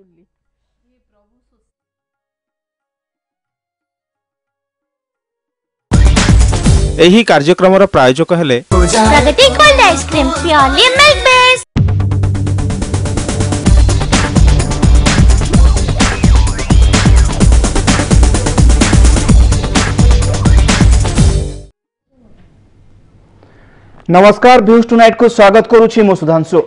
चुल्ली एही कार्यक्रमर प्रायोजक हेले Pragati cold ice cream purely milk based. नमस्कार व्यूज टुनाइट को स्वागत करुछि मो सुधांशु।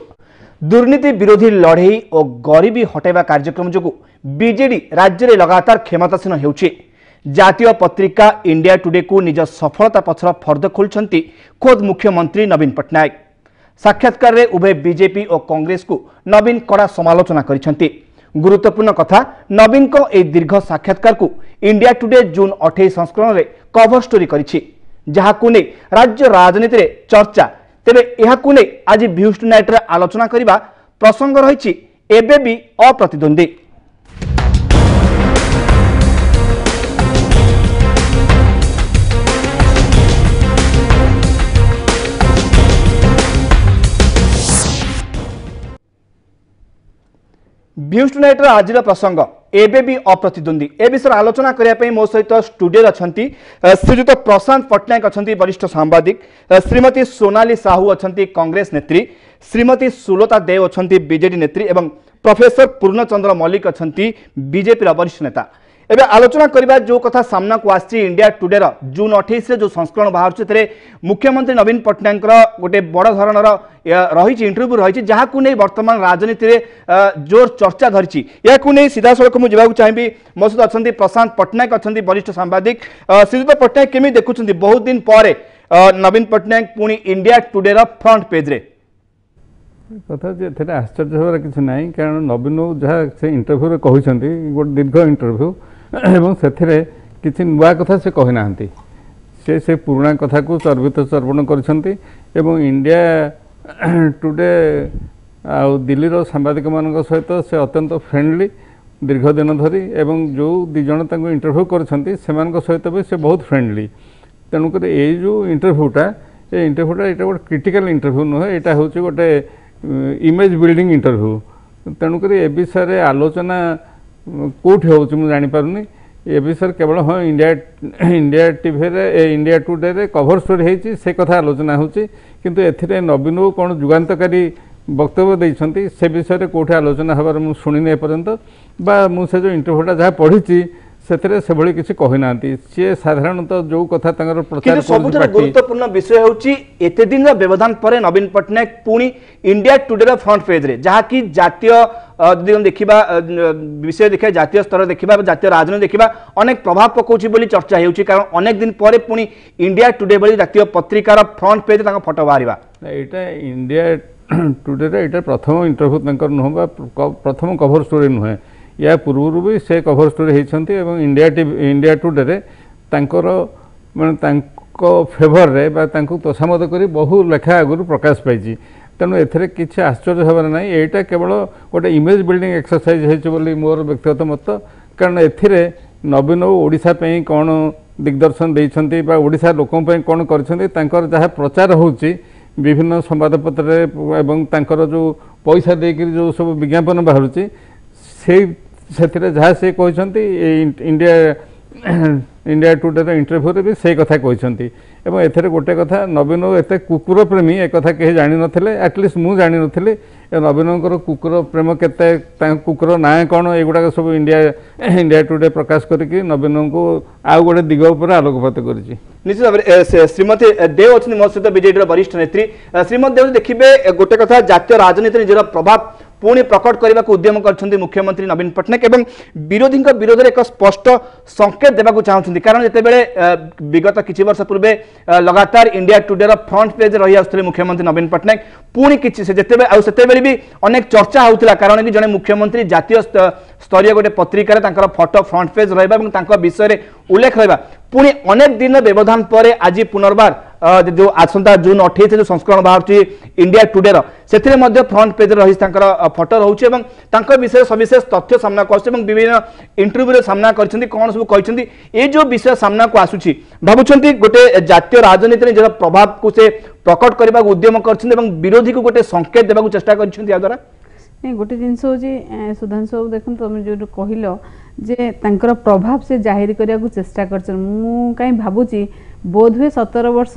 दुर्नीति विरोधी लड़ई और गरीबी हटाइबा कार्यक्रम जो बीजेडी राज्य में लगातार क्षमतासीन होउछि। जातीय पत्रिका इंडिया टुडे को निज सफलता पछर फर्द खोलछंती खोद मुख्यमंत्री नवीन पट्टनायक। साक्षात्कार रे उभय बीजेपी और कांग्रेस को नवीन कड़ा समालोचना करिसंती। गुरुत्वपूर्ण कथा नवीन को ए दीर्घ साक्षात्कार को इंडिया टुडे जून 28 संस्करण रे कवर स्टोरी करिछि, जहाकु नै राज्य राजनीति रे चर्चा। तेबे एहाकु नै आज व्यूज टुनाइट रे आलोचना करिबा प्रसंग रहिछि एबे भी अप्रतिद्वंदी। व्यूज टुनाइट रो आज प्रसंग एबे भी अप्रतिद्वंदी। ए विषय आलोचना करने मो सहित स्टूडियो अच्छा श्रीजुत प्रशांत पट्टनायक अच्छा वरिष्ठ सांबादिक, श्रीमती सोनाली साहू अच्छा कांग्रेस नेत्री, श्रीमती सुलता देव अच्छा बीजेडी नेत्री एवं प्रोफेसर पूर्णचंद्र मल्लिक अच्छा बीजेपी वरिष्ठ नेता। एबे आलोचना करबा जो कथा सामना को आछि इंडिया टुडे रो जून 28 रे जो संस्करण बाहर से मुख्यमंत्री नवीन पट्टनायक गोटे बड़ धरणर रही इंटरव्यू रही जहां नहीं वर्तमान राजनीति रे जोर चर्चा धरी। या सीधा सड़क मुझे जावाक चाहिए। मो सहित अच्छा प्रशांत पट्टनायक अच्छा वरिष्ठ सांबादिक। श्रीजुत पट्टनायक केमी देखुं बहुत दिन पर नवीन पट्टनायक पुणी इंडिया टुडे रो फ्रंट पेज रे कथा जे आश्चर्य होबार किसी ना, कारण नवीन जहाँ से इंटरव्यू कहते गोटे दीर्घ इंटरव्यू एवं से किसी नुआ कथा से कहना से पुराना कथा को चर्वित चर्वण कर इंडिया टुडे आ दिल्ली सांबादिक मान सहित से अत्यंत फ्रेंडली दीर्घ दिन धरी एवं जो दिज इंटरव्यू कर सहित भी से बहुत फ्रेंडली। तेणुक ये जो इंटरव्यूटा ये गोटे क्रिटिकल इंटरव्यू नुहे, यहाँ हूँ गोटे इमेज बिल्डिंग इंटरव्यू। तेणुक ए विषय आलोचना कौटी हो जापारूनी। ए विषय केवल हाँ इंडिया टीवी रे इंडिया टुडे रे कवर स्टोरी होती से कथा आलोचना होची, किंतु एथिरे नवीन कौन जुगान्तकारी वक्तव्य देइछंती से विषय कौटी आलोचना हबार मु शुणिनी एपर्यंत बा मु से जो इंटरव्यूटा जहाँ पढ़ी से भली किसी कहना सी साधारणतः जो कथा प्रचार सबुठ गुरुत्वपूर्ण विषय होची एते दिन व्यवधान पर नवीन पट्टनायक पुणी इंडिया टुडे फ्रंट पेज रे जहाँ कि जातीय देखा विषय देखा जातीय स्तर देखा जातीय राजनीति देखा अनेक प्रभाव पकाउछि बोली चर्चा होउछि, कारण अनेक दिन पर पुणी इंडिया टुडे भली जातीय पत्रिकार फ्रंट पेज तांका फोटो बाहरिबा। एटा इंडिया टुडे रे एटा प्रथम इंटरव्यू तांकर नुह प्रथम कवर स्टोरी नुहे। या पूर्व भी से कवर स्टोरी होती इंडिया टुडे रे तांकर माने फेवर रे बा तांको तोषामद कर बहु लेखा आगु प्रकाश पाई। तेणु एथिरे किसी आश्चर्य हबार ना, यहाँ केवल गोटे इमेज बिल्डिंग एक्सरसाइज होली मोर व्यक्तिगत मत। कारण एथिरे नवीन ओडिशा पे कौन दिग्दर्शन देइछंती बा ओडिशा लोकों पे कौन करछंती तांकर जहाँ प्रचार होची विभिन्न संवादपत्र एवं तांकर जो पैसा देकर जो सब विज्ञापन बाहरुची से जहाँ से कहते इंडिया टुडे इंटरव्यू भी से कथा कहते। एवं एथेरे गोटे कथा नवीन एत कुकुर प्रेमी एक कथा कहीं जानी नथिले, एटलिस्ट मु जानी नथिले नवीन कुकुर प्रेम केते कुकुर ना कौन एगुड़ा सब इंडिया टुडे प्रकाश करके नवीन को आउ गोटे दिग उपर आलोकपात करिछि। निश्चित भाव श्रीमती देव अच्छी मो सहित बीजेडी वरिष्ठ नेत्री। श्रीमती देव देखिए गोटे कथा जातीय राजनीति निजर प्रभाव पुणी प्रकट करने को उद्यम कर मुख्यमंत्री नवीन पट्टनायक एवं विरोधी विरोध में एक स्पष्ट संकेत देवाक चाहते। कारण जितेबले विगत किछि वर्ष पूर्वे लगातार इंडिया टुडे फ्रंट पेज रही आसुले मुख्यमंत्री नवीन पट्टनायक पुणी किछि से भी अनेक चर्चा होता, कारण कि जड़े मुख्यमंत्री जातीय स्तरीय गोटे पत्रिकार फोटो फ्रंट पेज रहा विषय उल्लेख रहा पुणी अनेक दिन व्यवधान पर आज पुनर्बार जो आसंता जून 28 जो संस्करण बाहर इंडिया टुडे से फ्रंट पेज रही फोटो रोचे विषय सविशेष तथ्य सामना को विभिन्न इंटरव्यू सामना कर कौन सब कहते ये जो विषय सामना को आसूची भावुंट गोटे जातीय राजनीति निजर प्रभाव को से प्रकट करने उद्यम कर विरोधी को गोटे संकेत देवाक चेष्टा कर द्वारा नहीं गोटे जिनस हूँ सुधांशु बाबू देखो तुम जो कहल जे तांकर प्रभाव से जाहिर करने को चेष्टा कर कहीं भावुची बोध हुए 17 वर्ष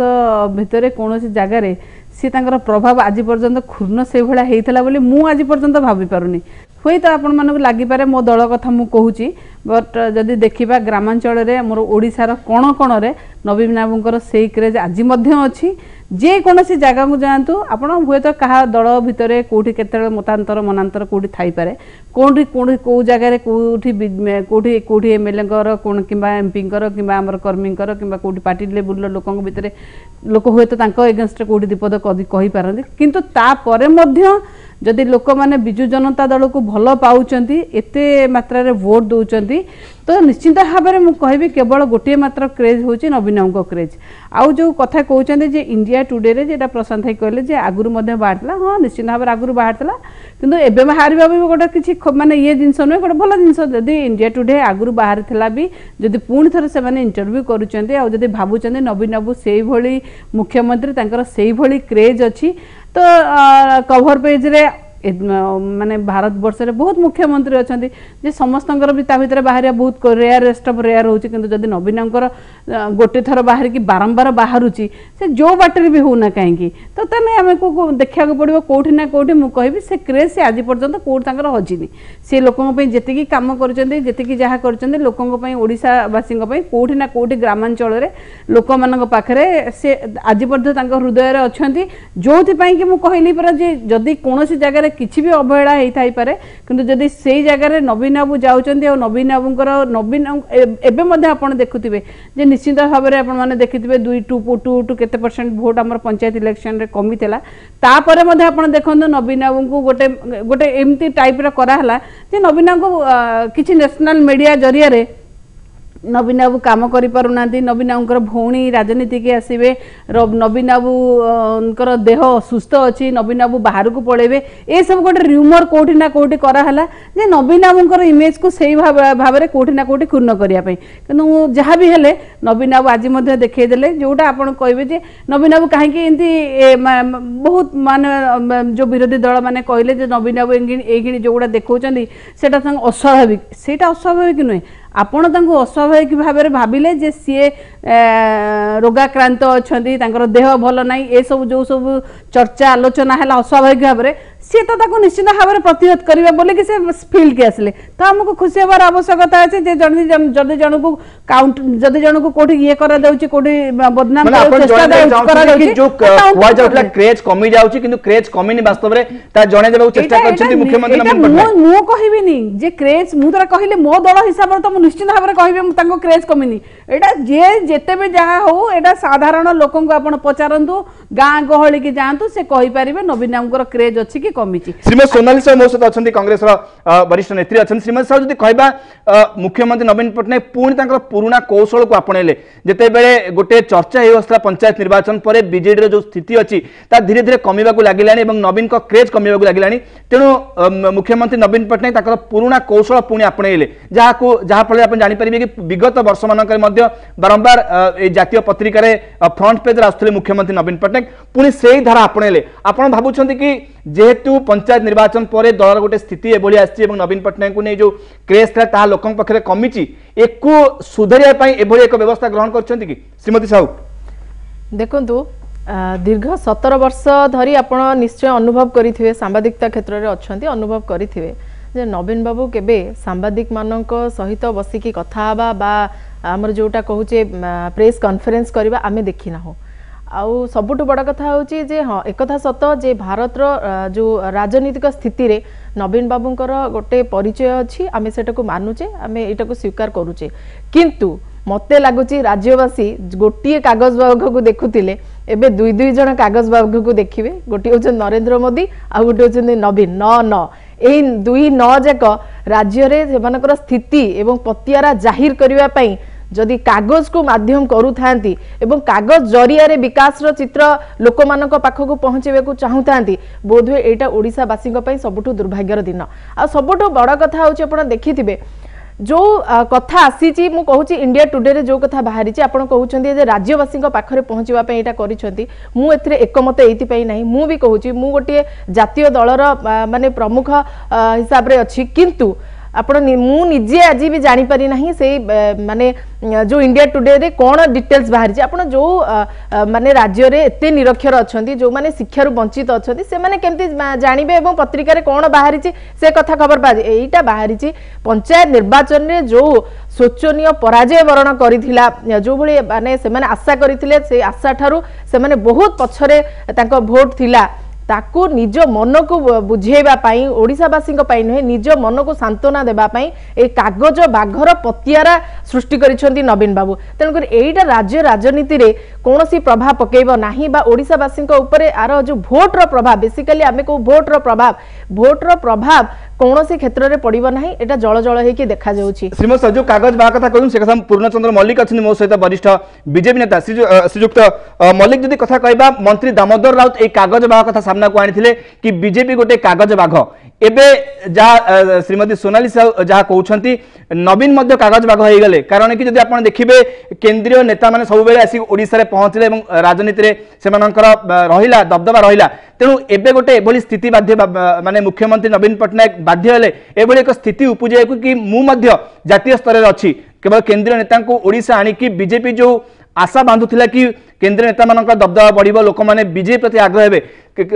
भितर कौन जगार सी तांकर प्रभाव आज पर्यंत क्षुण्ण से भाया होता बोली मु आज पर्यंत भावी पारुनी हुई तो आपण मानक लगिपारे मो दल कथा मु कहूची बट जदि देखिबा ग्रामांचल रे मोर ओडिसार कोण कोण रे नवीन बाबूंकर सेई क्रेज आज मध्य अछि जे कोनोसी जगह को जातु आपण हुए तो कहा दल भितर कोठी केते मतांतर मनांतर कोठी थाई पारे कोठी कोठी को जगह रे कोठी कोठी कोठी एमएलए कर कोन किबा एमपी कर किबा हमर कर्मी कर किबा कोठी पार्टी लेवल लोकन भितर लोक हुए तो तांको एगेंस्ट कोठी दीपद कहि पारंती किंतु ता परे मध्य जदि लोक माने बिजु जनता दल को भल पाउचंती एते मात्रा रे वोट दउचंती तो निश्चित भाव में मुझे कहबी केवल गोटे मात्र क्रेज होची नवीन क्रेज आउ जो कथा कहते जे इंडिया टुडे रे जेटा प्रशांत भाई कहले जे आगुरु मध्य बाहरला हाँ निश्चित भाव में आगुरु बाहरला किंतु एबे बाहरबा भी गोटे किछि माने ये जिंस नुहे गोटे भल जिंस जदि इंडिया टुडे आगुरु बाहर थिला भी जदि पुणी थरे से माने इंटरव्यू करूचंती आ जदि भाबुचंती नवीन बाबू सेही भली मुख्यमंत्री तांकर सेही भली क्रेज अछि तो कवर पेज रे माने भारत वर्ष रे बहुत मुख्यमंत्री अच्छा जे समस्त भी भितर बाहर बहुत रेयरेस्ट ऑफ रेयर होची किंतु जदि नवीनकर गोटे थर बाहर की बारंबार बाहरुची से जो बाटर भी होना कहीं तो तने आमे को देखा पड़ो कोठी ना कोठी मु कहबी से क्रेज से आज पर्यंत कोठ तांकर हजिनी से लोकन पे जेतिकी काम करचंदी जेतिकी जहा करचंदी लोकन पे ओडिसा वासिंग पे कोठी ना कोठी ग्रामांचल रे लोक मानक पाखरे से आज पर्यंत तांकर हृदय रे अछंती जोथि पई कि मु कहली पर जे जदि कोनोसी जगह किसी भी अवहेला होता पारे किंतु जदि से जगह नवीन बाबू जाऊँच और नवीन बाबूंकर नवीन एवं आप देखुवे जे निश्चित भाव में आपने देखिए 2 केते % भोट आम पंचायत इलेक्शन रे कमी तापर आप देखो नवीन बाबू को गोटे गोटे एमती टाइप कराला जे नवीन को किसी नेशनल मीडिया जरिया नवीन बाबू काम करि पारुना नवीन बाबूंकर भौणी राजनीति के आसवे नवीन बाबूंकर देह सुस्थ अच्छी नवीन बाबू बाहर को पड़ेबे ए सब गोटे र्यूमर कोठी ना कोठी कराला जे नवीन बाबूंकर इमेज को सही भाव में कोठी ना कोठी क्षुण्ण करने किंतु जहाँ भी हेले नवीन बाबू आज मध्य देखईदेले जोटा आपन कहबे जे नवीन बाबू कहीं एमती बहुत माने जो विरोधी दल माने कहले जे नवीन बाबू एगिणी जोगुड़ा देखौचंदी सेटा अस्वाभाविक सेटा अस्वाभाविक नुहे आपण तांको अस्वाभाविक भाव में भाविले जे सी रोगाक्रांत अच्छा देह भल ना ये सब जो सब चर्चा आलोचना है अस्वाभाविक भाव में सी तो निश्चित भाव में प्रतिहत करेंगे बोले कि फिल्ड के आसिले तो आमको खुशी हबार आवश्यकता अच्छे जदि जन को काउंट जदि जन को कोठी ये करा जाउची कोठी बदनाम क्रेज कमी जाउची किंतु क्रेज कमी नि वास्तव रे ता जणे देबा चेष्टा करछथि मुख्यमंत्री नवीन पटनायक मु कहिबिनी जे क्रेज मु तरा कहिले मो दल हिसाब रे तो निश्चित भाव में कहबे मु तांको क्रेज कमिनी एटा जे जेते भी जहा हो एटा साधारण लोकन को आपण पचारंतु गां गहली की जानतु से कहि परिबे नवीन बाबूंकर क्रेज अछि कि कमिची श्रीमती सोनाली साहू मो सहित अच्छा कांग्रेस वरिष्ठ नेत्री अच्छा श्रीमती साहू जब कहवा मुख्यमंत्री नवीन पटनायक पुणी पुराणा कौशल को आपणेले जिते बेले गोटे चर्चा होता पंचायत निर्वाचन पर बीजेडी जो स्थिति अच्छी धीरे धीरे कमिबा लगिला नवीन का क्रेज कमिबा लगिला तेणु मुख्यमंत्री नवीन पटनायक पुराणा कौशल पुणी आपणेले जहाँफल आप जापर कि विगत वर्ष मानक बारंबार जातीय पत्रिकार फ्रंट पेज आसुले मुख्यमंत्री नवीन पटनायक पुणी से ही धारा आपणेले आप भावुं कि जेहेतु पंचायत निर्वाचन पर दल गोटे स्थिति एभली आसी नवीन पटनायक को नहीं जो क्रेज था लोकों पाखे कमी एक सुधारिया एभली एक व्यवस्था ग्रहण कर श्रीमती साहू देखु दीर्घ 17 वर्ष धरी आपण निश्चय अनुभव करेंगे सांबादिकता क्षेत्र में अच्छा अनुभव करेंगे जे नवीन बाबू केबे सांबादिक मानक सहित बसिकी कथा बा आमर जोटा कहूचे प्रेस कॉन्फ्रेंस करबा आमे देखि ना हो आउ सबुठ बड़ कथा होची जे हाँ एक कथा सत जे भारत जो राजनीतिक स्थिति रे नवीन बाबूंकर गोटे परिचय अच्छी आमे सेटा को मानुचे आमे एटा को स्वीकार करूचे किंतु मते लागुची राज्यवासी गोटे कागज बाघ को देखुतिले एबे दुई जन कागज बाघ को देखिबे गोटे होचन नरेंद्र मोदी आ गोटे होचन नवीन न एही दुई न जाक राज्य रे सेमानकर स्थिति एवं पतियारा जाहिर करिवा पई जदि कागज को माध्यम करू थांती एवं कागज जरिया रे विकास रो चित्र लोक मानक पाखक पहुंचेबे को चाहू थांती बोधवे एटा ओडिसा वासी पई सबुठु दुर्भाग्यर दिन आ सबुठु बड़ कथा होची आपण देखिथिबे जो कथा आसी मु कहूँ इंडिया टुडे रे जो कथा बाहरी आपण कहते जे राज्यवासी पाखे पहुँचापी यहाँ कर मुझे एकमत ये ना मु भी कहूँ मु गोटे जातीय दलर माने प्रमुख हिसाब रे अच्छी किंतु आपण मु निजे आज भी जानीपारी ना से माने जो इंडिया टुडे रे कौन डिटेल्स बाहरी आपण जो माने राज्य रे एते निरक्षर अच्छा जो माने शिक्षा वंचित अच्छा से माने केमती जानवे और पत्रिका रे कौन बाहरी से कथा खबर पाजे एटा बाहरी पंचायत निर्वाचन रे जो शोचनीय पराजय वरण करिथिला जो भली माने से माने आशा करिथिले से आशा ठारू से माने बहुत पछरे तांको भोट थिला ताकू निज मन को बुझेबा पाई ओडिशावासी नुहे निज मन को सांत्वना देबा पाई ए कागज बाघर पतियारा सृष्टि करिसेंती नवीन बाबू तेणुकर एटा राज्य राजनीति रे कौनसी प्रभाव पकेब नाही बा ओडिशावासी ऊपर आर जो भोटर प्रभाव बेसिकली आमे को भोटर प्रभाव कौनसी क्षेत्र में पड़ब ना एटा जल जल होकर देखा जाउछि। श्रीमती सर जो कागज बाहा कथा कहूँ से कथा पूर्णचंद्र मल्लिक अच्छे मो सहित वरिष्ठ बीजेपी नेता श्रीजुक्त मल्लिक जदि कथा कहबा मंत्री दामोदर राउत एक कागज बाहा कथा सामना को आनी कि बीजेपी गोटे कागज बाघ एबे जहाँ श्रीमती सोनाली साहू जहाँ कहते नवीन मध्य कागज बाघ हो गले कारण कि जब आप देखिए केंद्रीय नेता मैंने सब बेले आसिक ओडिशा पहुंचले राजनीति रे सेमानंकर रहिला दबदबा रहिला तेणु एबे गोटे एभली स्थिति बाध्य माने मुख्यमंत्री नवीन पट्टनायक बाध्य हेले एभली एक स्थिति उपजे कि मु मध्य जातीय स्तर में अच्छी केवल केंद्रीय नेता को ओडिशा आनिकी बीजेपी जो आशा बांधुला कि केंद्रीय नेता मान दबदबा बढ़ लोक मैंने बीजेपी प्रति आग्रह हे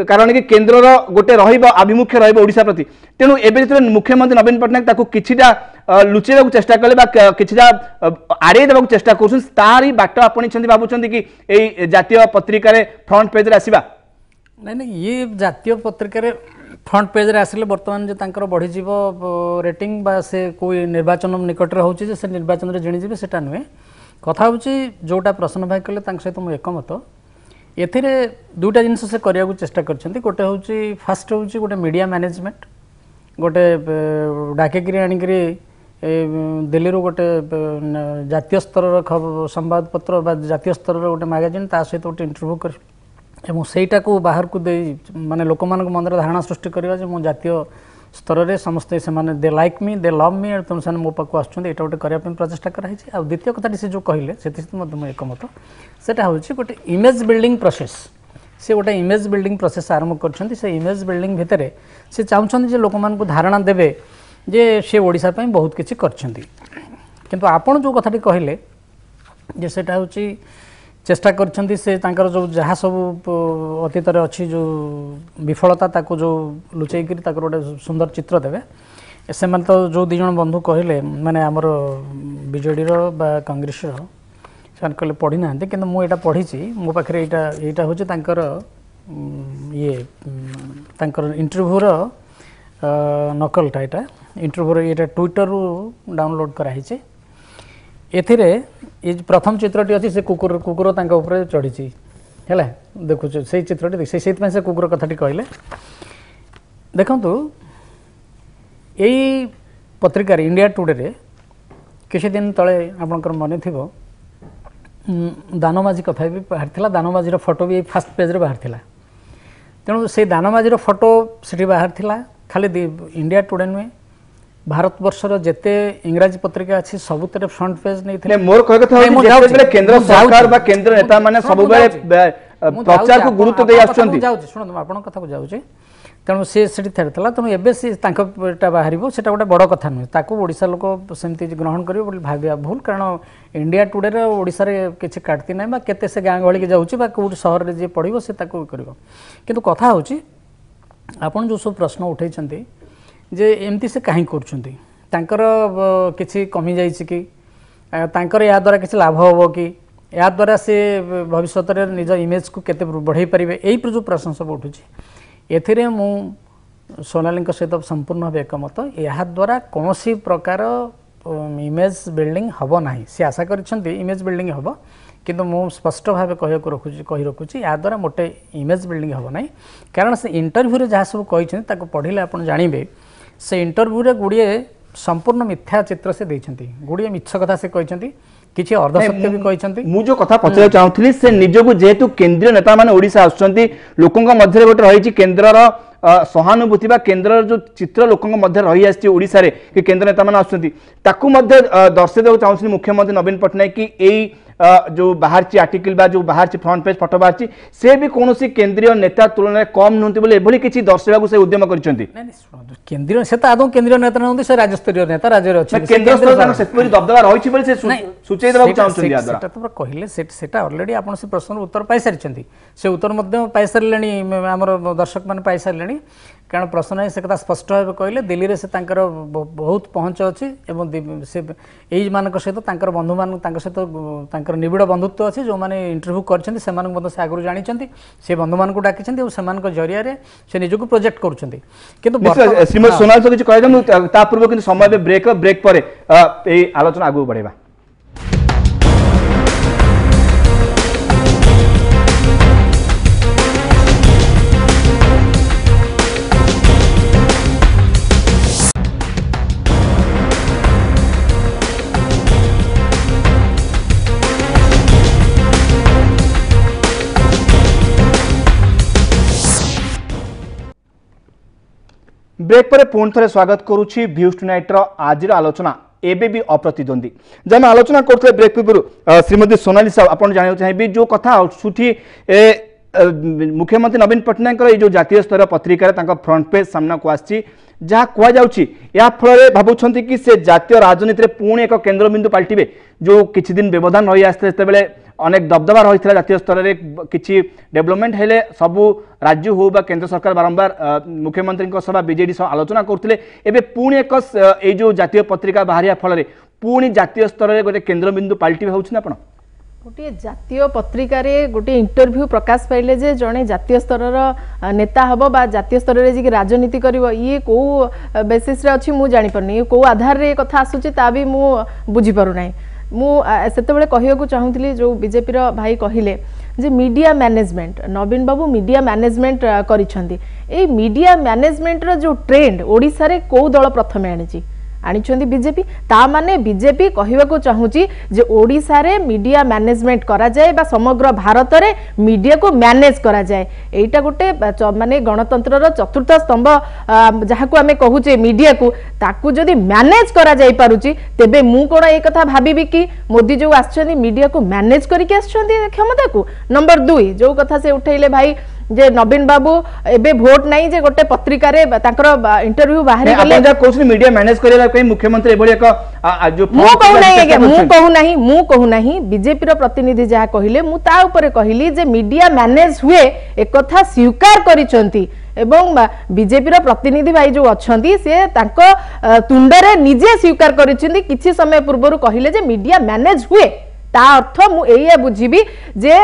कारण कि केन्द्र गोटे आभिमुख्य रोशा प्रति तेणु एवं जो मुख्यमंत्री नवीन पट्टनायक ताकू किछिटा लुचेबा चेष्टा कले किछिटा आड़े देवा चेष्टा कर बाट आपणी भावुं कि यही जातीय पत्रिका फ्रंट पेज रे आसीबा नहीं ये जातीय पत्रिका फ्रंट पेज रे आसिले बर्तमान जो तांकर बढ़ी जीवो रेटिंग बा से कोई निर्वाचन निकट रे होची जे से निर्वाचन रे जिणी जीवे सेटा नुहे कथा होची जोटा प्रश्न भाई कले तांक सहित मु एकमत एथिरे दुटा जिनस से करिया को चेष्टा करछंती गोटे होची फर्स्ट होची गोटे मीडिया मैनेजमेंट गोटे डाकेगिरी आनिकरी दिल्ली रो गोटे जातीय स्तर संवाद पत्र बा जातीय स्तर गोटे मैगजीन ता सहित गोटे इंटरव्यू कर एवं सेटा को बाहर को दे माने लोक मान मन धारणा सृष्टि करवा जे मो जातीय स्तर में समस्ते से माने they like me they love me तुम से मो पाक आसुँच एटा गोटे करने प्रचेषा कराई आ द्वितीय कथाटी से जो कहले से एकमत सेटा हूँ गोटे इमेज बिल्डिंग प्रोसेस से गोटे इमेज बिल्डिंग प्रोसेस आरंभ कर से इमेज बिल्डिंग भितर से चाहते जे लोक मान धारणा देवे जे से ओडिशा पई बहुत किछि करछंती किंतु आपण जो कथाटी कहले जे सेटा हूँ चेष्टा करछंती से तांकर जो जहाँ सब अतीत अच्छी जो विफलता ताको जो लुचेक गोटे सुंदर चित्र देवे से मैंने तो जो दीज बंधु कहले माने आमर बीजेडी बा कांग्रेस से कहले पढ़ी ना कि मुझे पढ़ी मो पाखे यहाँ हूँ तांकर ये तांकर इंटरव्यूर नकलटा यहाँ इंटरव्यूर ये ट्विटर रू डाउनलोड कराई एथिरे ये प्रथम चित्रटी अच्छी से कुकुर कुकुर ऊपर चढ़ी है देखु से चित्रटी से कुकुर कथाटी कहले देखु यही पत्रिकार इंडिया टुडे रे किसी दिन तले आपंकर मन थी दानमाझी कथा भी बाहर दानमाझीर फोटो भी फास्ट पेज रे बाहर थिला तेणु से दानमाझीर फोटो से बाहर थिला खाली इंडिया टुडे नुहे भारत वर्षर जेते इंग्राजी पत्रिका अछि सबुतरे फ्रंट पेज नहीं थे मोर कह कथा जेते केंद्र सरकार बा केंद्र नेता माने सब बेले प्रचार को गुरुत्व दे आछंती जाउछि सुन आपण कथा को जाउछि तेणु सी से थेरला तेणु एबे सी तांका बाहर सेटा गोटे बड़ कथा नुहे ताकू ओडिशा लोक सेमती ग्रहण करियो बोली भाबिया भूल कारण इंडिया टुडे रे ओडिशा रे किछि काटती नै बा केते से गां गहली के जाउछि बा कोड शहर रे जे पढिबो से ताकू करिवो किंतु कथा होछि आपण जो सब प्रश्न उठैछंती जे एमती से कहीं करछंती तांकर किछि कमी जाइछि कि तांकर या द्वारा किछि लाभ होबो कि या द्वारा से भविष्य रे निज इमेज को केते बढ़ाई परिबे एई पर जो प्रश्न सब उठुछि एथिरे मु सोनाली सहित संपूर्ण भाव एकमत या द्वारा कौन प्रकार इमेज बिल्डिंग हम ना सी आशा कर इमेज बिल्डिंग हम किंतु मु स्पष्ट भाव कही रखुची या द्वारा मोटे इमेज बिल्डिंग हम ना कारण से इंटरव्यू रे जहाँ सब कही पढ़ले आप जानवे से इंटरव्यू रे गुड़िए संपूर्ण मिथ्या चित्र से देइछंती गुड़िए मिछ कथा से कहछंती किछि अर्ध सत्य भी कहछंती मु जो कथा पचरा चाहूथली से निजको जेहेतु केंद्रीय नेता माने ओडिसा आछंती लोकंक मध्य गोटे रही केंद्रर सहानुभूति बा केंद्र जो चित्र लोकंक मध्य रही आछि ओडिसा रे कि केंद्र नेता माने आछंती ताकू मध्य दर्शे देउ चाहूथली मुख्यमंत्री नवीन पटनायक की एई जो बाहर आर्टिकल बा जो बाहर फ्रंट पेज फोटो बाहर से भी कौन केंद्रीय नेता तुलन में कम नुहति बोले एभली किछि दर्शाइबाकू से उद्यम करछंती केंद्रीय से आदौ केंद्रीय नेता नहुंती से राज्य स्तरीय नेता राज्य रे अछि केंद्र स्तर तार सेपरि दबदबा रहिछि बोले से सूचय देबाकू चाहछंती या द्वारा सेटा तो कहिले सेटा ऑलरेडी आपण से प्रश्न उत्तर पाइ सारिछंती से उत्तर मध्य पाइ सारलेनी हमर दर्शक मान पाइ सारलेनी कारण प्रश्न है से कथा स्पष्ट भाव कहले दिल्ली रे से तांकर बहुत पहुंच अछि एवं से एज मानक सहित तांकर बंधु मान तांकर सहित तांकर निबिड़ बंधुत्व अछि जो माने इंटरव्यू करछंती से मानक बंधु से आगु जानिछंती से बंधु मान को डाकिछंती और से मानक जरिया रे से निजको प्रोजेक्ट करछंती किंतु श्रीमती सोनाल तो किछि कहै दम ता पूर्व किंतु समय ब्रेक पर ए आलोचना आगु बढ़ेबा ब्रेक पर पुणी थे स्वागत करुच्ची भ्यूज टुनाइट आज आलोचना एबे भी अप्रतिद्वंदी जब आलोचना करते ब्रेक पूर्व श्रीमती सोनाली साहब आप जानना चाहिए जो कथा सुठी मुख्यमंत्री नवीन पटनायक जो जातीय स्तर पत्रिका फ्रंट पेज सामना को आसी जहाँ कह फल भावुं कि से जातीय राजनीति पुणी एक केन्द्रबिंदु पलटिबे जो किछि दिन व्यवधान रही आसते अनेक दबदबा रही जातीय स्तर में किसी डेवलपमेंट हेले सबू राज्य हो बा केंद्र सरकार बारंबार मुख्यमंत्री सभा बीजेडी सह आलोचना करते एबे पुणी एक जो जातीय पत्रिका बाहरिया फल पुणी जातीय स्तर में गोटे केन्द्रबिंदु पलटिबे होउछि ना आपण गोटे जातीय पत्रिका रे गोटे इंटरव्यू प्रकाश पाइले जे जड़े जातीय स्तर नेता हम बा जातीय स्तर में राजनीति करिवो ये को बेसिस रे अछि मु जानि परनी को आधार रे कथा आसुची ता भी मु बुझी पारु नै मु सेतेबेले कहियो चाहूली जो बीजेपी रो भाई कहिले जे मीडिया मैनेजमेंट नवीन बाबू मीडिया मैनेजमेंट करिसंती ए मीडिया मैनेजमेंट रो जो ट्रेंड ओडिसा रे को दल प्रथमे आनिची आनिछंती बीजेपी ता माने बीजेपी कहिबाको चाहूची जे ओडिसा रे मीडिया मैनेजमेंट करा जाए बा समग्र भारत रे मीडिया को मैनेज करा जाए एटा गोटे माने गणतंत्र रो चतुर्थ स्तंभ जहा को हमें कहूचे मीडिया को ताकू जदी मैनेज करा जाई पारुची तेबे मु कोन ए कथा भाबीबी कि मोदी जो आछंती मीडिया को मैनेज करके आछंती क्षमता को नंबर 2 जो कथा से उठैले भाई जे नवीन बाबू एबे वोट नहीं जे गोटे पत्रिका रे ताकर इंटरव्यू बाहर गेले आपण कोस मीडिया मैनेज करेला कहीं मुख्यमंत्री एबोली एक जो मु कहू नहीं बीजेपी रो प्रतिनिधि जहा कहिले मु ता ऊपर कहिली जे मीडिया मैनेज हुए एक कथा स्वीकार करिसंती एवं बीजेपी रो प्रतिनिधि भाई जो अछंती से तांको तुंडरे निजे स्वीकार करिसंती किछि समय पूर्वरु कहिले जे मीडिया मैनेज हुए ता अर्थ मु एया बुझीबी जे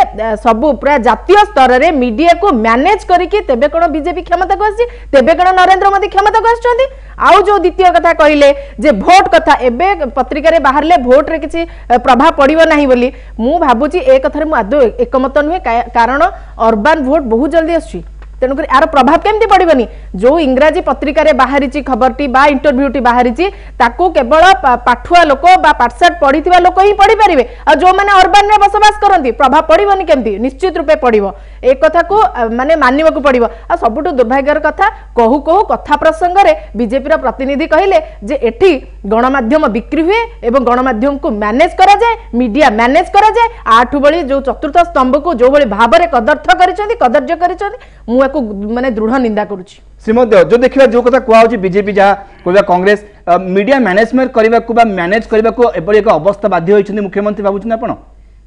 सब पूरा जातीय स्तर रे मीडिया को मैनेज करिके तेबे कोन बीजेपी क्षमता को आसी तेबे कोन नरेंद्र मोदी क्षमता को आछंती आउ जो द्वितीय कथा कहिले जे भोट कथा एबे पत्रिका रे बाहरले भोट रे किछि प्रभाव पड़िबो नाही बोली मु भाबुची ए कथा रे मु आदो एकमत नुहे कारण अर्बन भोट बहुत जल्दी आसी तेणुक यार प्रभाव केमती पड़ोनी जो इंग्राजी पत्रिका रे बाहरी खबरटी बा इंटरव्यूटी बाहरी ताकू केवल पाठुआ लोक बा पाठशाठ पढ़ी लोक ही पढ़ी पारे आ जो मैंने अर्बन में बसवास करती प्रभाव पड़ोनी केमती निश्चित रूपे पड़ो एक कथा को माने मानवा को पड़ो आ सबुठ दुर्भाग्यर कथा कहू कहू कथा प्रसंग रे बीजेपी प्रतिनिधि कहले जे एठी गणमाध्यम बिक्री हुए एवं गणमाध्यम को मैनेज करा जाए मीडिया मैनेज करा जाए आठु बड़ी जो चतुर्थ स्तंभ को जो बड़ी भाव में कदर्य कर माने दृढ़ निंदा करुछि श्रीमती जो देखिबा जो कथा कुआ होछि बीजेपी जहा कोबा कांग्रेस मीडिया मैनेजमेंट करबा को बा मैनेज करबा को एबोली एक अवस्था बाध्य होइछन्ती मुख्यमंत्री भाबुछन आपण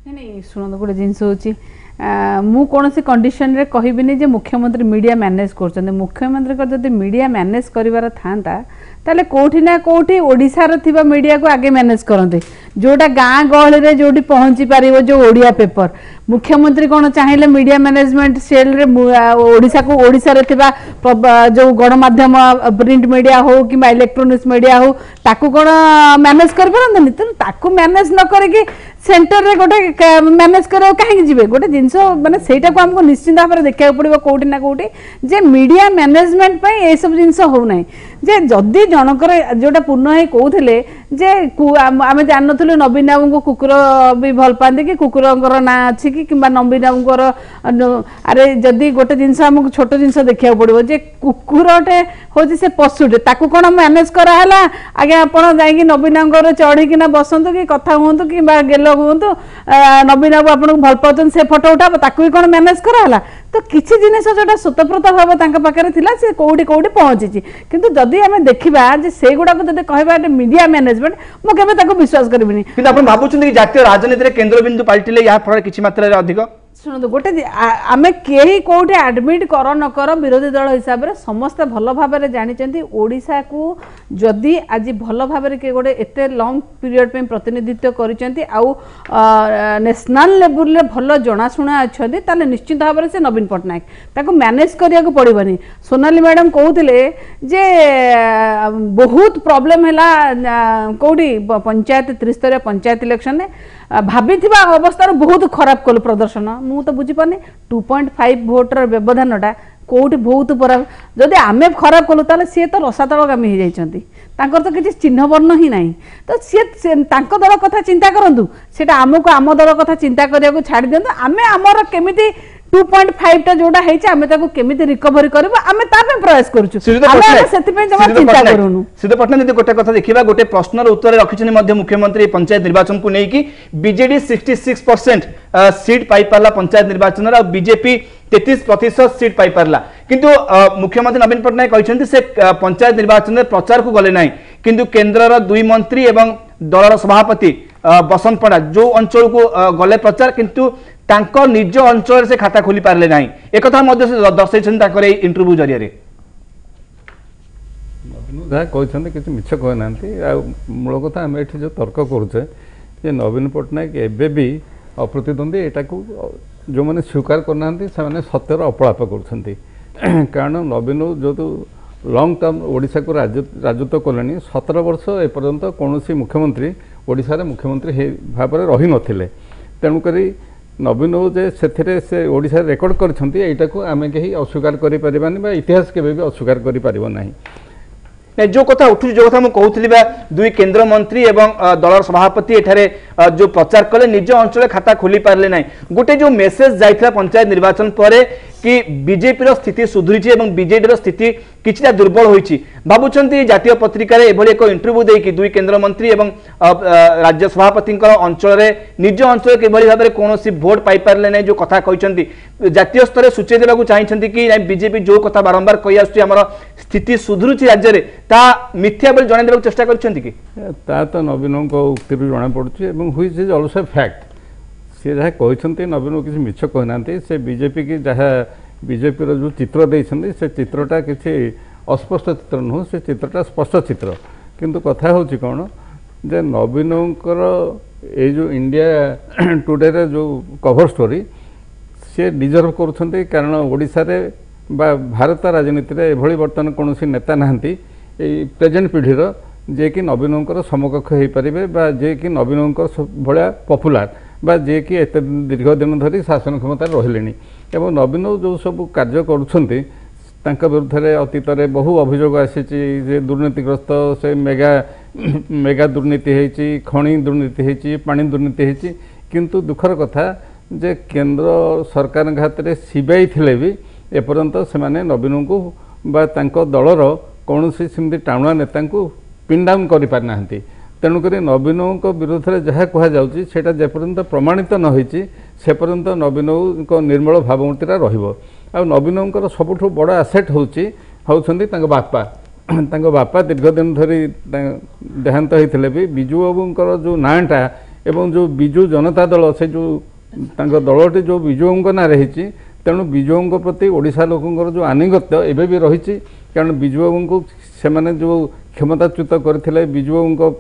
नहीं सुन गोटे जिनस होछि मु कौन सी कंडीशन रे कहबिनी जे मुख्यमंत्री मीडिया मैनेज करछन्ते मुख्यमंत्री को जदि मीडिया मैनेज करिवार थांता ताले कोठी ना कोठी ओडिसा रो थिबा मीडिया को आगे मैनेज करते जोटा गाँ गहली रे जोटी पहुंची पारिबो जो ओडिया पेपर मुख्यमंत्री कौन चाहिए मीडिया मैनेजमेंट सेल रे ओडिसा को ओडिसा रे थिबा जो गणमाध्यम प्रिंट मीडिया हो कि इलेक्ट्रोनिक्स मीडिया हो ताकू कौन मैनेज कर पारंतनी तो ताकू मैनेज न करके सेंटर रे गोटे मैनेज करा कहीं जीवे गोटे जिनस माने सेटा को हमको निश्चित भाव में देखा पड़ो कोटी ना कोटी जे मीडिया मैनेजमेंट ये सब जिनस हो ना जे जदि जनकर जोटा पूर्ण है कहते जे आम जान नु नवीन बाबू को कुकुर भी भल पाते कि कुकुर ना अच्छी कि नवीन बाबू अरे जदि गोटे जिनस आमको छोट जिनस देखा पड़ो जे कुकुरटे हूँ से पशुटे ताकू कौन मैनेज कराला आगे आपड़ जाकि नवीन बाबू चढ़ीकिना बसतु कि कथा हूँ कि गेल हूँ नवीन बाबू आपको भल पाते से फोटो उठा ताकू भी कौन मैनेज कराला तो किसी जिनिस जोटा स्वतंत्रता भाव पाखे थिला से कोठी कोठी पहुंची किंतु जदि आम देखा से गुड़ा को जब कहवा मीडिया मैनेजमेंट मुझे विश्वास करी भावुँ जातीय राजनीति में केन्द्र बिंदु पलटिले या फल किसी मात्रा अधिक शुणु गोटे आम कहीं कौटे आडमिट कर न कर विरोधी दल हिसाब से समस्ते भल भाव जानते ओडिशा को जदि आज भल भाव किए गोटे एत लंग पीरियड पे प्रतिनिधित्व करछंती आउ नेशनल लेवल रे भल जनाशुना अच्छे ताले निश्चित भाव से नवीन पट्टनायक ताको मैनेज करिया को पड़िबनी सोनाली मैडम कहते जे बहुत प्रॉब्लम है कौटी पंचायत त्रिस्तरीय पंचायत इलेक्शन में भाभी अवस्था बहुत खराब कलु प्रदर्शन मु तो बुझी पानी 2.5 भोटर व्यवधानटा कौटी बहुत जदि आमे खराब कलु ताले सी तो रसातलगामी हो जाती तो किसी चिन्ह वर्ण ही ना तो सी दल कथा चिंता करूँ से आमको आम दल कथा चिंता करने को छाड़ दिखाँ आम आमर केमी 2.5 टा जोड़ा है आमे ताको केमिति रिकवरी करबो आमे तापे प्रयास करछु आमे सेति पे जमा चिंता करूनु सिद्ध पटना यदि गोटे कथा देखिबा गोटे प्रश्नर उत्तर रखिछन मध्य मुख्यमंत्री पंचायत निर्वाचन को नै कि बीजेडी 66% सीट पाई पारला पंचायत निर्वाचन और बीजेपी 33% सीट पाई पारला किंतु मुख्यमंत्री नवीन पटनायक कहछन्ती से पंचायत निर्वाचन में प्रचार को गले नै किंतु केंद्रर दुई मंत्री एवं दलर सभापति बसंत पंडा जो अंचल को गले प्रचार किंतु तांको निज अंचल से खाता खोली पारले नाही एक कथा मध्य से दर्शैछन ताकर इंटरव्यू जरिया रे जहाँ कहते किसी मिछ कहना मूल कथा आम ये जो तर्क करुचे जे नवीन पट्टनायक एबे भी अप्रतिद्वंदी यहाँ को जो मैंने स्वीकार करना से सत्यर अपलाप कर कारण नवीन जो लंग टर्म ओडिशा को राजत्व कले 17 वर्ष एपर्यंत कौन मुख्यमंत्री ओडिशा मुख्यमंत्री भाव में रही नथिले तेणुक नवीन जे से ओडिशा रेकर्ड करछंती को आम कहीं अस्वीकार करें इतिहास केबे भी अस्वीकार कर जो कथा उठू जो कथा कहूली दुई केंद्र मंत्री एवं दलर सभापति एठारे जो प्रचार कले निज अंचल खाता खोली पारले ना गोटे जो मेसेज जाइथिला पंचायत निर्वाचन पर कि बीजेपी स्थिति सुधुरी एवं बीजेडी स्थिति किछिटा दुर्बल होईछि भाबुचंती जातीय पत्रिका रे एभली एक इंटरव्यू देकी दुई केंद्र मंत्री एवं राज्य सभापति अंचल रे निज अंचल केभली भाबरे कोनोसी भोट पाई पारले नै जो कथा कहिसंती जातीय स्तर सूचय देबाकू चाहिसंती कि बीजेपी जो कथा बारंबार कहि आछी हमर स्थिति सुधुरुछि राज्य रे ता मिथ्या बोल जणाइ देबाकू चेष्टा करछंती कि ता तो नवीन को उक्ति जणा पड़ुछि एवं हुइज इज आल्सो फैक्ट सी जहाँ कहते नवीन किसी मिछ कहना से बीजेपी की जहाँ बीजेपी जो चित्र देते से चित्रटा किसी अस्पष्ट चित्र नुह से चित्रटा स्पष्ट चित्र किंतु कथा हूँ कौन जे नवीनकर ये जो इंडिया टुडे रे जो कवर स्टोरी सी डिजर्व करुँच कारण ओडिशा रे बा भारत राजनीति में एभली बर्तमान कौन नेता नहांती प्रेजेंट पीढ़ीर जे कि नवीनकर समकक्ष हो पारे बा जे कि नवीनकर भाया पपुलार बा जे कि एत दीर्घ दिन धरी शासन क्षमता रहिले एवं नवीन जो सब कार्य करुँच विरुद्ध अतीत में बहु अभियोग आसी दुर्नीतिग्रस्त से मेगा दुर्नीति होती खनि दुर्नीति होती पानी दुर्नीति होती किंतु दुखर कथा जे केंद्र सरकार घात सीबीआई थिले भी एपर्यंत से नवीन को बा तांको दलर कौन सेमती टाणुआ नेता को पिन डाउन कर पारिना तेणुक नवीन विरोध में जहाँ कहुच्छी से जेपर्यंत प्रमाणित न होती से पर्यंत नवीन को निर्मल भावमूर्तिटा रहा नवीन सबुठ बड़ आसेट होती बापा दीर्घ दिन धरी देहांत होते भी विजु बाबूर जो नाटा एवं जो विजु जनता दल से जो दलटी जो विजु बाबू ना रही तेणु विजु बाबू प्रति ओडिशा लोकंर जो आनुगत्य एवं भी रही कारण विजु बाबू को से जो क्षमताच्युत करते विजु बाबू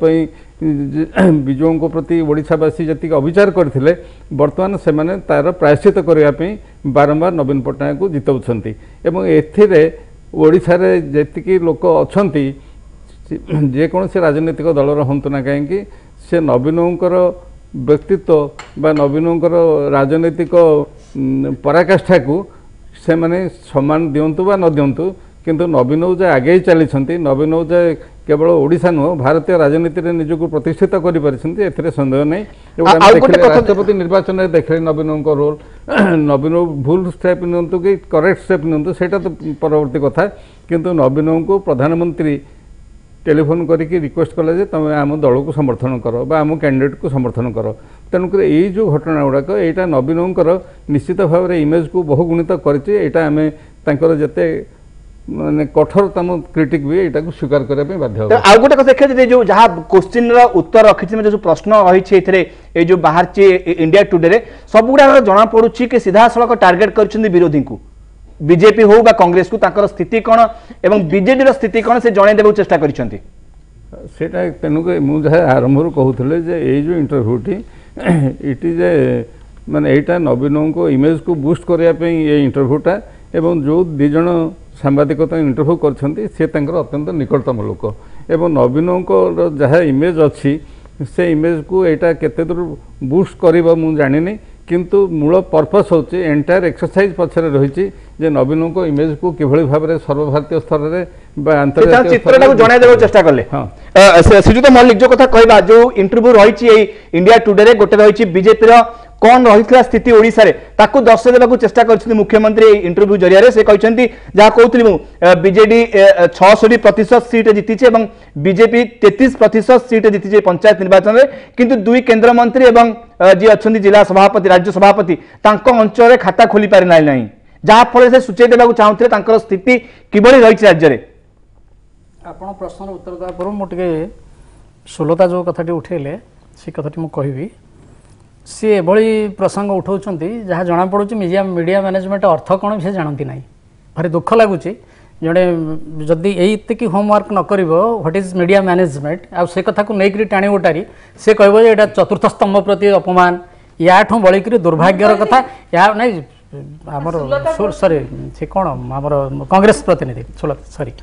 विजु बाबू प्रति ओडिशावासी जी अविचार करते बर्तमान से तार प्रायश्चित करने बारंबार नवीन पट्टनायक को जितौछंती एवं एथिरे ओडिशा रे जेतिकी लोक अछंती जेकोसी राजनीतिक दलर हंतु ना कहीं से नवीनकर व्यक्तित्व बा नवीनଙ୍କର राजनैतिक पराकाष्ठा को से माने सम्मान दिंतु बा न दिंतु किंतु नवीन जे आगे चली नवीन जे केवल ओडिशा नुह भारतीय राजनीति में निजक प्रतिष्ठित कर सन्देह नहीं राष्ट्रपति निर्वाचन में देखले नवीन रोल नवीन भूल स्टेप नियंतु कि करेक्ट स्टेप नियंतु सेटा तो परवर्ती कथा किंतु नवीन को प्रधानमंत्री टेलीफोन करके रिक्वेस्ट कले जे तुम आम दल को समर्थन कर बा आम कैंडिडेट को समर्थन कर तेणुक ये जो घटना गुड़ाक यहाँ नवीनकर निश्चित भाव में इमेज को बहुगुणित कर जिते माने कठोरतम क्रिटिक भी यहाँ स्वीकार करने बाध्य आउ गोटे कथा देखिए जो जहाँ क्वेश्चन उत्तर रखी जो प्रश्न रही ये जो बाहर इंडिया टुडे सब गुड़ा जना पड़ुछि कि सीधा सड़क टार्गेट कर विरोधी को बीजेपी हो बा कांग्रेस को ताकर स्थिति कौन एवं बीजेडी स्थिति कौन से जन देव चेष्टा करिसेंती सेटा तेणुक मुझे आरंभ कहूले ये जो इंटरव्यूटी इट जे माने यहाँ नवीन को इमेज को बूस्ट करने ये इंटरव्यूटा एवं जो दिजन सांबादिकता इंटरव्यू कर अत्यंत निकटतम लोक एवं नवीन को जहाँ इमेज अच्छी से इमेज को यहाँ केते दूर बूस्ट कर जानी किंतु मूल पर्पस होची एंटायर एक्सरसाइज पछरे रही जे नवीन को इमेज को किभली भाव में सर्वभारतीय स्तर में अंतर्राष्ट्रीय चित्र को जणाई देबो चेष्टा करले श्रीजुत मल्लिक जो कथा कहबा जो इंटरव्यू रही इंडिया टुडे रे गोटे रही बीजेपी रो कौन रही स्थिति ओडिशा रे ताकू दर्शाई देबा चेष्टा करछथि मुख्यमंत्री इंटरव्यू जरिया से कहछन्ती जहा कहउतली मु बीजेडी 66% सीट जीति एवं बीजेपी 33% सीट जीति पंचायत निर्वाचन में किंतु दुई केंद्र मंत्री एवं जी अच्छा जिला सभापति राज्य सभापति अंचल में खाता खोली पारि ना जहाँ फल से सूचई देवा चाहते स्थिति किभली रही राज्य में आपण प्रश्न उत्तर देवा पूर्व मुझे सुलता जो कथाटी उठेले से कथाटी मुझे कहबी सी एभली प्रसंग उठाऊँ जहाँ जना पड़ू मीडिया मैनेजमेंट अर्थ कौन से जानती ना भारी दुख लगुच जड़े जदि यही होमवर्क न कर व्हाट इज मीडिया मैनेजमेंट आ से कथा को लेकर टाणी उटारी से कह यहाँ चतुर्थ स्तंभ प्रति अपमान या बलिक दुर्भाग्यर कथा या नहीं आमर सॉरी से कौन आमर कांग्रेस प्रतिनिधि सॉरी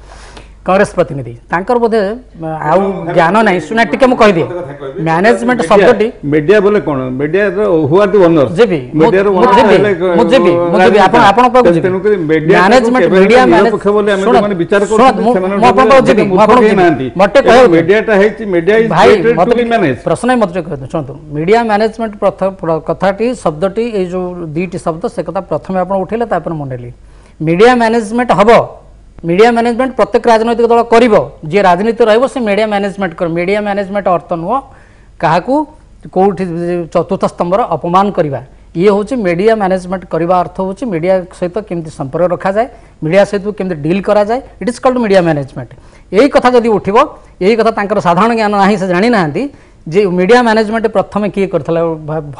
कांग्रेस प्रतिनिधि तांकर बोधे आउ ज्ञान नहीं सुना टिके मु कहि दिए मैनेजमेंट शब्दटी मीडिया बोले कोन media who are the owner जेबी मीडिया रो मुझे आपण को मैनेजमेंट मीडिया मैनेज बोले हम माने विचार करू से माने मटे कह मीडियाटा है media is created to be manage प्रश्न मत कह सुनतु मीडिया मैनेजमेंट कथाटी शब्दटी ए जो दीटी शब्द से कथा प्रथम आपण उठेले तापर मनली मीडिया मैनेजमेंट हबो मीडिया मैनेजमेंट प्रत्येक राजनैतिक दल करिवो जे राजनीति रहइबो से मीडिया मैनेजमेंट कर मीडिया मैनेजमेंट अर्थ नुह काहाकू कोठी चतुर्थ स्तंभर अपमान करिबा ये होची मीडिया मैनेजमेंट करिबा अर्थ होची मीडिया सहित केमती संपर्क रखा जाए मीडिया सहित केमती डील करा जाए it is called media management यही कथा जदि उठिबो यही कथा तांकर साधारण ज्ञान नाही से जानि नांती जे मीडिया मैनेजमेंट प्रथम किए करथला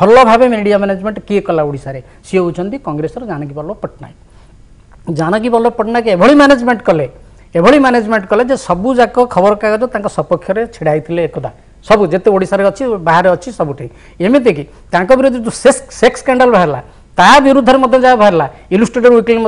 भल भाबे मीडिया मैनेजमेंट किए कला ओडिसा रे सी होचंती कांग्रेस रो जानकी वल्लभ पटनायक जानकी वल्लभ पटनायक एभली मैनेजमेंट कले जे सबू जाक खबर कागज सपक्ष में छिड़ाई एकदा सब जिते ओडिशा रे अच्छी बाहर अच्छी सबुठी एमती कि विरुद्ध जो सेक्स स्कैंडल बाहरला ता विरुद्ध जहाँ बाहरला इलुस्ट्रेटेड वीकली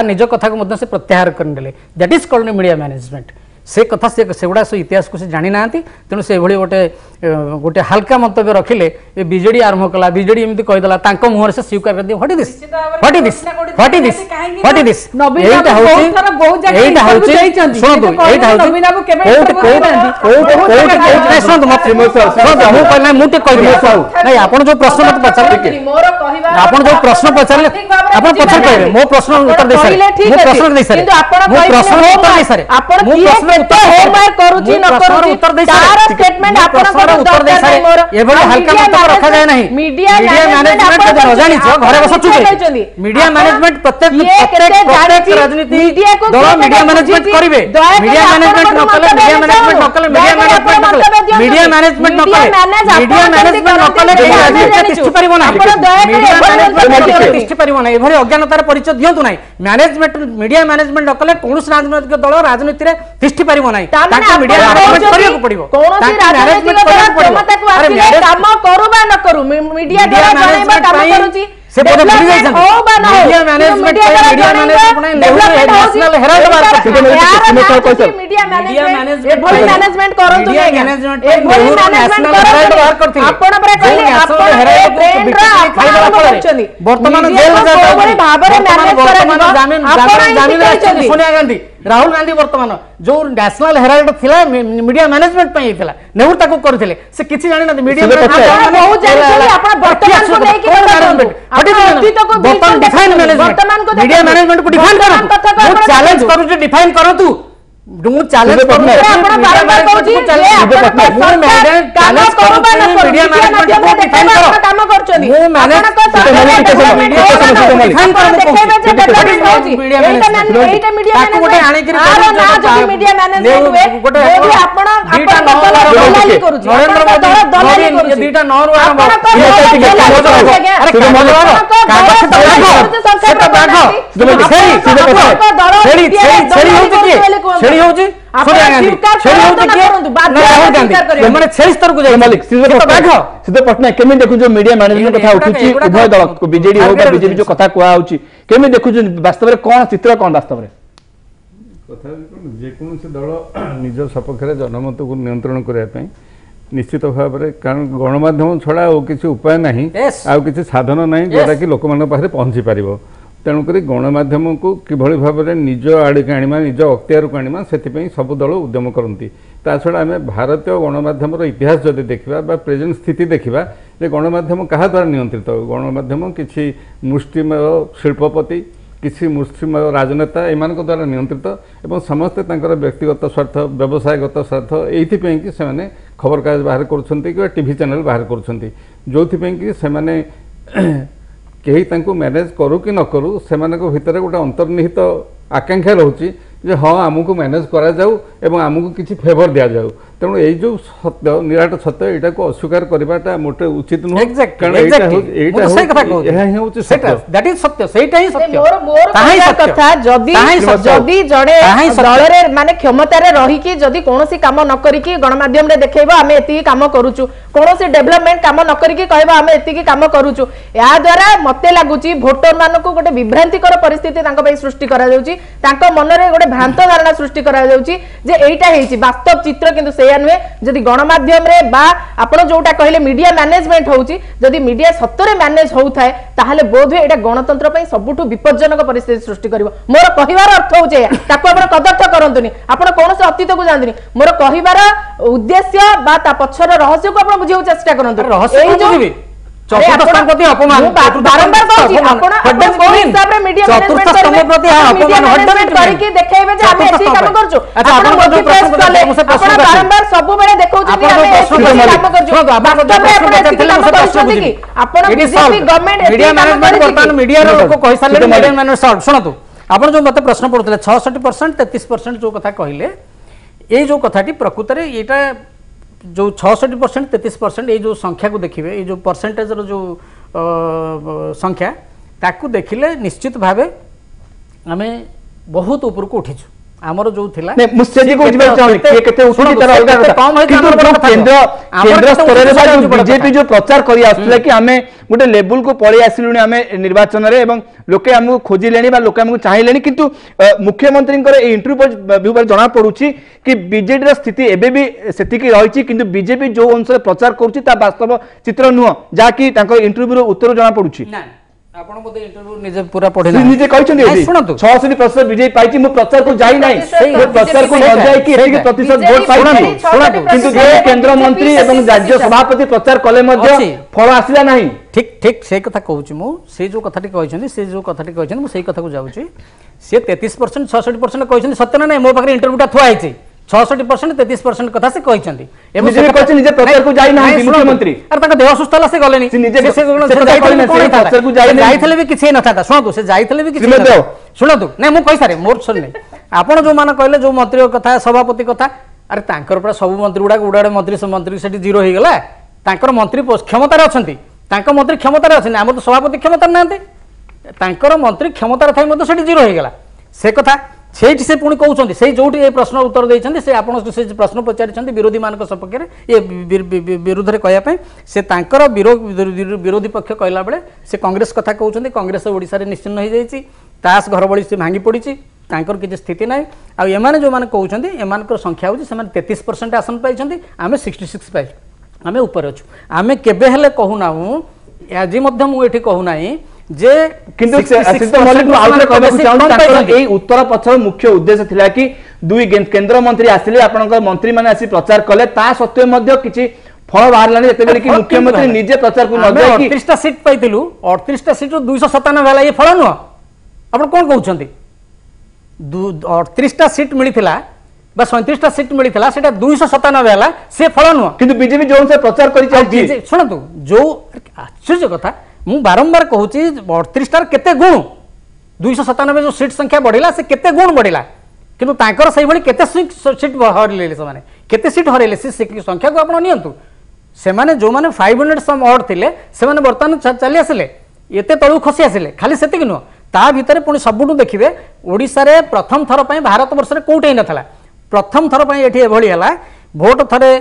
निज कथा को से प्रत्याहार करने that is called media management से कथा से गुड़ा सब इतिहास को से जानी ना तेणु से गोटे गोटे हल्का मंतव्य रखिले बीजेडी आरंभ कला बीजेडी एमती कहीदेला मुहर से स्वीकार कर दिए व्हाट इज दिस एटा होची एटा होची सुनदु एटा होची मु कहना मुटे कह दिए नहीं आपण जो प्रश्न मत पचारले आपण जो प्रश्न पचारले आपण पछर कहले मो प्रश्न उत्तर दे सारे मो प्रश्न दे सारे मो प्रश्न उत्तर दे सारे आपण होमवर्क करूची न करूची तार स्टेटमेंट आपण उत्तर दे सारे एभली हल्का मत रखा जाए नहीं मीडिया मैनेजमेंट जब न जानि छ घरे बस चुके मीडिया मैनेजमेंट प्रत्येक राजनीति दल मीडिया मैनेजमेंट करिवे मीडिया मैनेजमेंट न कले मीडिया मैनेजमेंट न कले राजनीति तिष्ठ परिबो ना मीडिया मैनेजमेंट तिष्ठ परिबो ना एभली अज्ञानतार परिचय दियंतु नाही मैनेजमेंट मीडिया मैनेजमेंट न कले कोनस राजनीतिक दल राजनीति रे तिष्ठ परिबो नाही ताकि मीडिया मैनेजमेंट करियो पड़िबो कोनसी राजनीतिक दल क्षमता को आसीले काम करू बा न करू मीडिया द्वारा जणैबा काम करूची से बोले भूल गए मीडिया मैनेजमेंट नेशनल हेराल्ड बार मीडिया मैनेजमेंट करंतु मैनेजमेंट नेशनल हेराल्ड बार करथि आपण परे कहले आपण हेराल्ड करछनी वर्तमान जेल कोबरे भाबरे मैनेज करथि जामीन सोनिया गांधी राहुल गांधी वर्तमान जो नेशनल हेराल्ड थिला मीडिया मैनेजमेंट पई थिला नेहरु ताको करथिले से किछि जानि न मीडिया बहुत जानि आपण वर्तमान को नै कि वर्तमान डिफाइन मैनेजमेंट मीडिया मैनेजमेंट को डिफाइन करो चैलेंज करू जे डिफाइन करो तू मु चैलेंज करू आपण बार-बार कहूची जे आपण चैलेंज करू बा न मीडिया मैनेजमेंट को डिफाइन करो काम करछनी मु मैनेज डिफाइन करू एटा मीडिया मैनेजमेंट आरो ना जो मीडिया मैनेजमेंट हुए गोटे आपण दलाली करूची नरेंद्र मोदी दलाली करूची दीटा नौर पटनायक केमी देखु जो मीडिया मैनेजमेंट कथा उठुची उभय दल बीजेडी हो बा बीजेपी जो कथा कुआ होची केमी देखु जो वास्तव में कोन चित्र कोन वास्तव में कथा जे कोनसे दल निज सपक्षरे जनमत को नियंत्रण करया पई निश्चित भाव में कारण गणमाध्यम छड़ा और किसी उपाय नहीं आउ किसी साधन नहीं जोटा कि लोक मान पाखे पहुँची पार तेणुक गणमाध्यम को किभली भाव में निज आड़ के आनिमा निज अख्तियार को आनिमा से सब दल उद्यम करती ता छड़ा आम भारतीय गणमाध्यम इतिहास जदि देखा प्रेजेंट स्थिति देखा जे गणमाध्यम क्या द्वारा नियंत्रित गणमाध्यम किसी मुष्टिमय शिल्पपति किसी मुस्लिम राजनेता एमान द्वारा नियंत्रित एवं समस्ते तांकर व्यक्तिगत स्वार्थ व्यवसायगत स्वार्थ एइथिपई कि सेमाने खबर कागज बाहर करुछंती कि टीवी चैनल बाहर करुछंती जोथिपई कि सेमाने केही तांको मैनेज करू कि न करू सेमानक भितर गोटे अंतर्निहित आकांक्षा रहउची जे हाँ आमको मैनेज करा जाऊ एवं आमको किसी फेवर दिया जाऊ तेणु यही जो सत्य निराट सत्य यहाँ को अस्वीकार करवाटा मोटे उचित नुह माने क्षमतार रहीकि जदि कोनोसी काम न करिकि गणमाध्यम रे देखैबा आमे एति काम करूछु कोनोसी डेवलपमेंट काम न करिकि कहबा आमे एति काम करूछु या द्वारा मते लागुची भोटर मानको गोटे विभ्रांतिकर परिस्थिति तांको पई सृष्टि करा जाउची तांको मन रे गोटे भ्रांत धारणा सृष्टि करा जाउची जे एइटा हेची वास्तव चित्र किंतु से नुहे जदि गणमाध्यम रे बा आपण जोटा कहले मीडिया मैनेजमेंट होउची जदि मीडिया सत्तरे मैनेज होउथाय ताहाले बोध एटा गणतंत्र पई सबुठु विपज्जनक परिस्थिति सृष्टि करबो मोर कहिवार अर्थ होउचे ताको आपण कदर्थ करंतुनी आपण कोनोसे अतीत को जानतुनी मोर कहिवार उद्देश्य बा ता पछर रहस्य को आपण बुझियो चेष्टा करंतु रहस्य चतुर्थ स्थान प्रति अपमान बारंबार कहूची आपण कोन हिसाब रे मीडिया मैनेजमेंट प्रति अपमान हडमेंट करिके देखाइबे जे हम एठी काम करछु अच्छा आपण जो प्रश्न करले मुसे प्रश्न आपण बारंबार सब बेले देखौछु कि हम एठी काम करछु वास्तव में आपण एठी काम करछु कि आपण बीजेपी गवर्नमेंट मीडिया मैनेजमेंट वर्तमान मीडिया रो लोक कहि साले मीडिया मैनेजमेंट सुनतु आपण जो मते प्रश्न पडुतले 66% 33% जो कथा कहिले ए जो कथाटी प्रकृत रे एटा जो 66% 33% ये जो संख्या को देखिए ये जो परसेंटेज रो जो संख्या ताकू देखिले निश्चित भावे आमे बहुत ऊपर को उठिछु हमर जो थिला ने मुस्तेजी को जिबे चाहनी के केते उठी तर अलगा कथा किंतु केंद्र स्तर रे बा बीजेपी जो प्रचार करी आसले कि हमें गोटे लेवल को पळे आसिलुनी हमें निर्वाचन रे एवं लोके हमको खोजी लेनी बा लोके हमको चाहि लेनी किंतु मुख्यमंत्री कर इंटरव्यू पर जना पडुची कि बीजेडी रा स्थिति एबे भी सेति की रहिची किंतु बीजेपी जो अनुसार प्रचार करूची ता वास्तव चित्र नुह जा कि तांकर इंटरव्यू रो उत्तर जना पडुची आपण बोधे इंटरव्यू निजे पूरा पढे ना निजे कहछन एबी 66% बीजेपी पाइची मु प्रचार को जाई नाही प्रचार को न जाई कि 80% वोट पाइनी किंतु जे केंद्र मंत्री एवं राज्य सभापति प्रचार कले मध्ये फल आसिला नाही ठीक ठीक से कथा कहूची मु से जो कथाटी कहछन से जो कथाटी कहछन मु सेही कथा को जाउची से 33% 66% कहछन सत्य ना नै मो पाखरे इंटरव्यूटा थुआ आइछि 66% 33% कथा से कहछन्ती एमे जे कहछन निजे प्रचार को जाई नाही मुख्यमंत्री अरे ताका देह सुस्त हला से गलेनी से प्रचार को जाई जाइथले भी किछि न थाता सुनतु से जाइथले भी किछि न सुनतु नै मु कहि सारे मोर सुन नै आपण जो मान कहले जो मंत्री कथा सभापति कथा अरे तांकर पर सब मंत्री उडाड़े मंत्री सेठी जीरो हो गला तांकर मंत्री क्षमता रे अछंती तांकर मंत्री क्षमता रे अछन हमर तो सभापति क्षमता नांते तांकर मंत्री क्षमता रे थाई मते सेठी जीरो हो गला से कथा ସେଇଠି ସେ ପୁଣି କହୁଛନ୍ତି ସେଇ ଯୋଉଠି ଏ ପ୍ରଶ୍ନ ଉତ୍ତର ଦେଇଛନ୍ତି ସେ ଆପଣ ସେ ପ୍ରଶ୍ନ ପଚାରିଛନ୍ତି ବିରୋଧୀ ମାନଙ୍କ ସପକ୍ଷରେ ଏ ବିରୁଦ୍ଧରେ କହିବା ପାଇଁ ସେ ତାଙ୍କର ବିରୋଧୀ ପକ୍ଷ କହିଲା ବେଳେ ସେ କଂଗ୍ରେସ କଥା କହୁଛନ୍ତି କଂଗ୍ରେସ ଓଡ଼ିଶାରେ ନିଶ୍ଚିହ୍ନ ହେଇଯାଇଛି ତାସ ଘର ଭଳି ସେ ଭାଙ୍ଗି ପଡ଼ିଛି ତାଙ୍କର କିଛି ସ୍ଥିତି ନାହିଁ ଆଉ ଏମାନେ ଯେଉଁମାନେ କହୁଛନ୍ତି ଏମାନଙ୍କର ସଂଖ୍ୟା ହେଉଛି ସେମାନେ 33% ଆସନ ପାଇଛନ୍ତି ଆମେ 66 ପାଇଛୁ ଆମେ ଉପରେ ଅଛୁ ଆମେ କେବେ ହେଲେ କହୁନାହୁଁ ଆଜି ମଧ୍ୟ ମୁଁ ଏଠି କହୁନାହିଁ जे किंतु सिद्ध मल्लिक आउथरे कहବାକୁ ଚାହୁଁଛି ତାଙ୍କର ଏହି ଉତ୍ତର ପଛର ମୁଖ୍ୟ ଉଦ୍ଦେଶ୍ୟ ଥିଲା କି ଦୁଇ କେନ୍ଦ୍ର ମନ୍ତ୍ରୀ ଆସିଲେ ଆପଣଙ୍କ ମନ୍ତ୍ରୀ ମାନେ ଆସି ପ୍ରଚାର କଲେ ତା ସତ୍ତ୍ୱେ ମଧ୍ୟ କିଛି ଫଳ ବାହାରିଲାନି ଯେତେବେଳେ କି ମୁଖ୍ୟମନ୍ତ୍ରୀ ନିଜେ ପ୍ରଚାରକୁ ନ ଯାଇକି 38 ଟା ସିଟ୍ ପାଇଥିଲୁ 38 ଟା ସିଟ୍ 297 ହେଲା ଏ ଫଳ ନୁହ ଆପଣ कोन कहउछन्ती 38 टा सीट मिलिथिला बा 37 टा सीट मिलिथिला सेटा 297 होला से फल नुह किंतु बीजेपी जो से प्रचार करि चाहि सुनतु जो आश्चर्य कथा मु बारंबार कहूची 38 टार केते गुण 297 जो सीट संख्या बढ़िला से केते गुण बढ़िला किंतु तांकर सही भली केते सीट हरले से माने केते सीट हरले से संख्या को आपण नियंतु से माने जो माने 500 सम ऑड थिले से माने वर्तमान चली आसिले एते तळु खसी आसिले खाली सेतिक नुह ता भितर पुणी सबुठू देखिए ओडिशा रे प्रथम थर पई भारत वर्ष रे कोउटे नथला प्रथम थर पई एठी एभली हला भोट थरे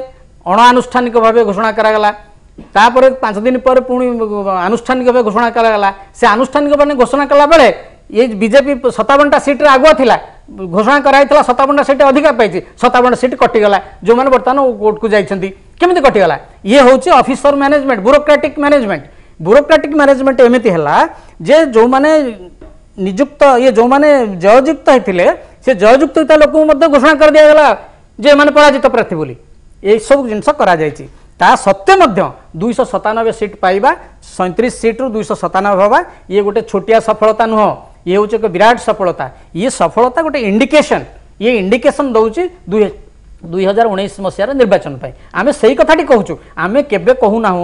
अणानुष्ठानिक भाव घोषणा करा गला तापर 5 दिन पर पुणी आनुष्ठानिक भाव घोषणा करा गला से आनुष्ठानिक भाव घोषणा कला बेले ये बीजेपी 57 टा सीट रे आगुआ थिला घोषणा कराइतला 57 टा सीट अधिका पाइछि 57 सीट कटि गला जो माने वर्तमान कोर्ट को जाइछंती केमिति कटि गला ये होछि ऑफिसर मैनेजमेंट ब्यूरोक्रेटिक मैनेजमेंट एमिति हला जे जो माने नियुक्त ये जो माने जययुक्त होते से जययुक्त लोक घोषणा कर दिया गला जे माने पराजित प्रार्थी बोली ये सब जिनस करा जायछि ता सत्य मध्य 297 सीट पाइबा 37 सीट रु 297 हवा ये गोटे छोटिया सफलता नुह ये हूँ एक विराट सफलता ये सफलता गोटे इंडिकेशन दौची 2019 मसीहार निर्वाचन आम से कथाटी कहूँ आम केबे कहूना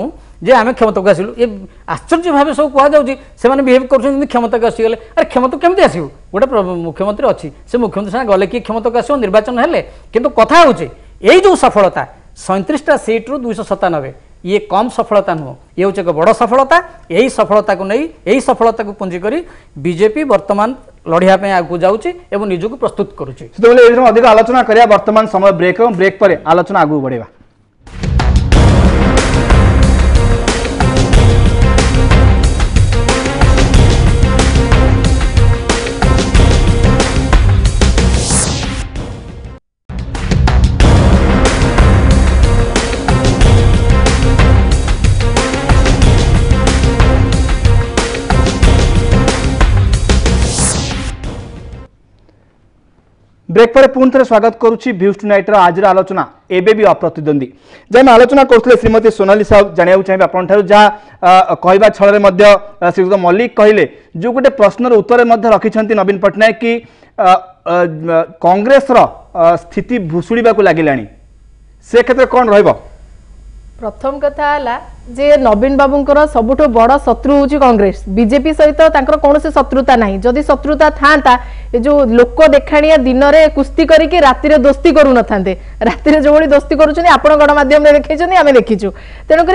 जे आम क्षमता को आसिलु ये आश्चर्य भाव सब कहुँ बिहेव कर क्षमता को आसीगले अरे क्षमता केमती आसू गोटे मुख्यमंत्री अच्छी से मुख्यमंत्री साथ गले कि क्षमता को आसो निर्वाचन हेले किंतु कथा हूँ यही जो सफलता 37 सीट रु 297 ये कम सफलता नुह ये हूँ एक बड़ सफलता यही सफलता को नहीं यही सफलता को पुंजी करी बीजेपी वर्तमान लड़िया आगू जाऊँगी और निजक प्रस्तुत करुच्ची अधिक आलोचना करिया वर्तमान समय ब्रेक पर आलोचना आगू बढ़ेगा। ब्रेक पर पुणी थे स्वागत करुच्ची भ्यूज टुनाइट आज आलोचना एवं भी अप्रतिद्वंदी जब आलोचना करते श्रीमती सोनाली साहू जाना चाहिए आपंठ जहाँ कहवा छल श्रीयुक्त मल्लिक कहले जो गोटे प्रश्नर उत्तर रखिंट नवीन पट्टनायक कि कांग्रेस स्थिति भुशुड़ा लगिला से क्षेत्र में कौन रहा प्रथम कथा है जे नवीन बाबूंकर सबुठ बड़ शत्रु हूँ कांग्रेस बीजेपी सहित कौन शत्रुता ना जदि शत्रुता था ये जो लोक देखाणिया दिन में कुस्ती करके राति दोस्ती करू न था राति जो दोस्ती करुँच आप गणमाध्यम देखी आम देखीचु तेणुक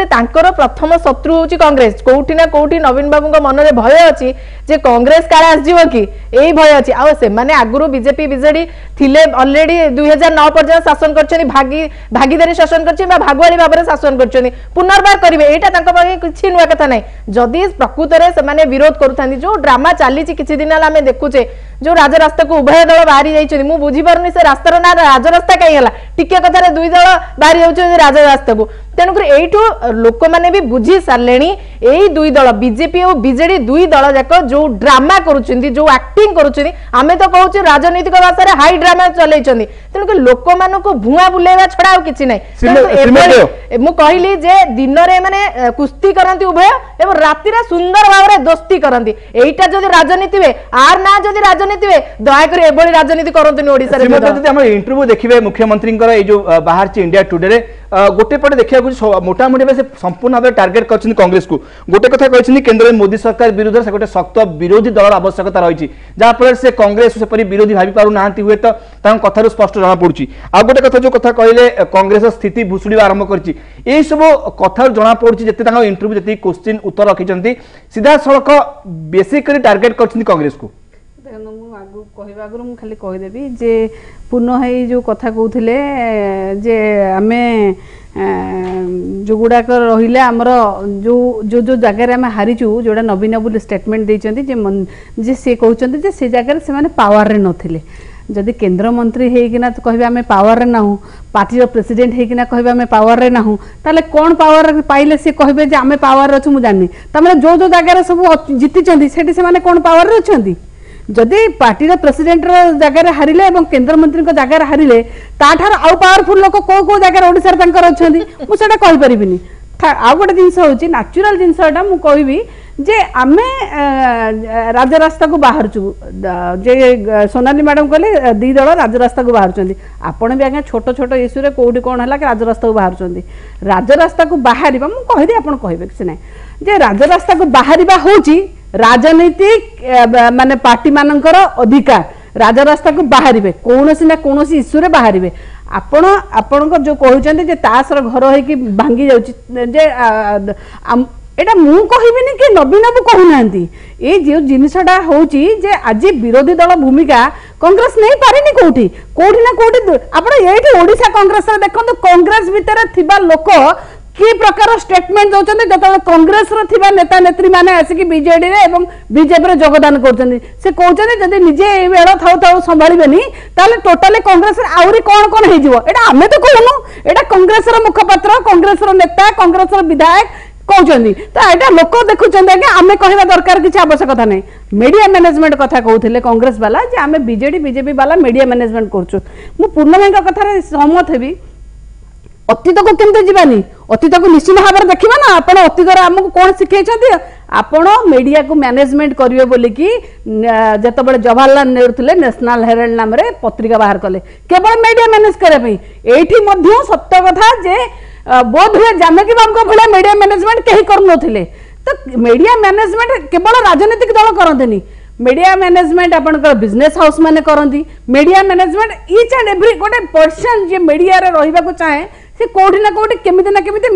प्रथम शत्रु हूँ कांग्रेस कौटी ना कौटी नवीन बाबू मन में भय अच्छी जे कांग्रेस काले आसजिव कि यही भय अच्छी आउ से आगुरी बीजेपी बीजेडी थिले अलरेडी 2009 पर्यंत शासन कर भागीदारी शासन कर भागुआली भाव में शासन कर पुनर्बार करेंगे यहाँ किसी नुआ कथा ना जदि प्रकृत में विरोध करुँच जो ड्रामा चली किसी दिन आम देखुचे जो राजरास्ता को उभय दल बाहरी जाइए मुझे बुझीपार से रास्तार ना राजरास्ता कहीं टिके कथार दुई दल बाहरी जाऊँ राजरास्ता को तेणुक यू लोक मैंने भी बुझी सारे यही दुई दल बीजेपी और बीजेडी दुई दल जाक जो ड्रामा करुँच जो एक्टिंग करुँच आम तो कहूँ राजनैतिक भाषा में हाई ड्रामा चलई तेणुक लोक मान भुआ बुलेवा छड़ा कि ना मुझे कहली जे दिन में कुस्ती करती उभय और राति सुंदर भाव में दोस्ती करती यहीटा जब राजनीति हुए आर ना जब राजनीति हुए दयाकोर एभली राजनीति करते इंटरव्यू देखिए मुख्यमंत्री जो बाहर इंडिया टुडे गोटे पटे देखा मोटामोटी से संपूर्ण भाव टार्गेट कर कांग्रेस को गोटे कथा कहते केन्द्र में मोदी सरकार विरुद्ध से गोटे शक्त विरोधी दल आवश्यकता रही जहाँफल से कांग्रेस से विरोधी भावी पार ना हुए तो कथार स्पष्ट जना पड़ी आ गोटे कथा जो कथा कहले कांग्रेस स्थिति भुशुड़ा आरंभ कर सब कथा जना पड़ी जिते इंटरव्यू जी क्वेश्चन उत्तर रखिंट सीधा सड़क बेसिकली टार्गेट कर कांग्रेस को देखो मु आगु कहबा आगु मु खाली कह देबी जे पुनः हे जो कथा कहउथिले जे आमे जो गुड़ाक रहिले आमर जो जो जो जगह आम हारीचु जोड़ा नवीन बाबू स्टेटमेंट देइचंती जे से कहउचंती जे से जगह से माने पावर रे नथिले जदि केंद्र मंत्री हेकिना तो कहबे आमे पावर रे नाहू पार्टी रो प्रेसिडेंट हेकिना कहबे आमे पावर रे नाहू ताले कोन पावर पाइले से कहबे जे आमे पावर रे अछु मु जानि तमरे जो जो जगह रे सब जीति चंदी सेठी से माने कोन पावर रे अछंती जदि पार्टी रो प्रेसिडेंट रो जगह रे हारिले एवं केंद्र मंत्री को जगह रे हारिले ताठार आउ पावरफुल लोक को को जगह रे ओडिसा रे तंकर अछंती मु सेटा कहि परिबिनी आउ गोटे जिनस होची नेचुरल जिनसटा मु कहबी जे आमे राजरास्ता को बाहर छु जे सोनाली मैडम कहले दी दल राजरास्ता को बाहर चंदी आपण भी आगे छोट छोट इश्यू रे कोडी कोन हला कि राजरास्ता को बाहर चंदी राजरास्ता को बाहरिबा मु कहि दे आपण कहबे कि नै जे राजरास्ता को बाहरिबा होची राजनीतिक माने पार्टी मानकर अधिकार राजरास्ता को बाहरिबे कोनोसी ना कोनोसी इश्यू रे बाहरिबे आपण आपणको जो कहउचंदी जे तासर घर होई कि भांगी जाउची जे एटा मु कहिबिनी कि नवीन बाबू कहूनांती ए जो जिनिसटा होची जे आज विरोधी दल भूमिका कांग्रेस नहीं पारिनी कोठी कोठी ना कोठी आपण एठी ओडिसा कांग्रेस रे देखंतु कांग्रेस भीतर थिबा लोक कि प्रकार स्टेटमेंट दउचंदी जतले कांग्रेस रो थिबा नेता नेत्री माने आसी बीजेडी रे एवं बीजेपी रे योगदान करचंदी से कहउचंदी जदि निजे ए बेला थाउ थाउ संभाळिबेनी ताले टोटली कांग्रेस रे आउरी कोन कोन हे जिवो एटा हमें तो कहनु एटा कांग्रेस रो मुखपात्र कांग्रेस रो नेता कांग्रेस रो विधायक कहउचंदी तो एटा लोक देखुचंदी कि आमे कहबा दरकार किछ आवश्यकता नै मीडिया मैनेजमेंट कथा कहउथिले कांग्रेस वाला जे आमे बीजेडी बीजेपी वाला मीडिया मैनेजमेंट करछु मु पूर्णमय कथा रे सहमत हेबी अतीत को केमते जीवानी अतीत को निश्चित भाव में देखा ना आप अतीत आमको कौन शिखे आपण मीडिया को मैनेजमेंट करेंगे बोली कि जिते जवाहरलाल नेहरू थे नेशनल हेराल्ड नाम रे पत्रिका बाहर कले केवल मीडिया मैनेज करने ये सत्य कथा जे बोध हुए जानकी बाबू भाया मीडिया मैनेजमेंट कहीं करूनथिले तो मीडिया मैनेजमेंट केवल राजनीतिक दल करते मीडिया मैनेजमेंट आपनकर बिजनेस हाउस माने करंती media management each and every गोटे पर्सन जे मीडिया रे रहिबा को चाहे से कोठी ना कोठी केमिति ना केमिति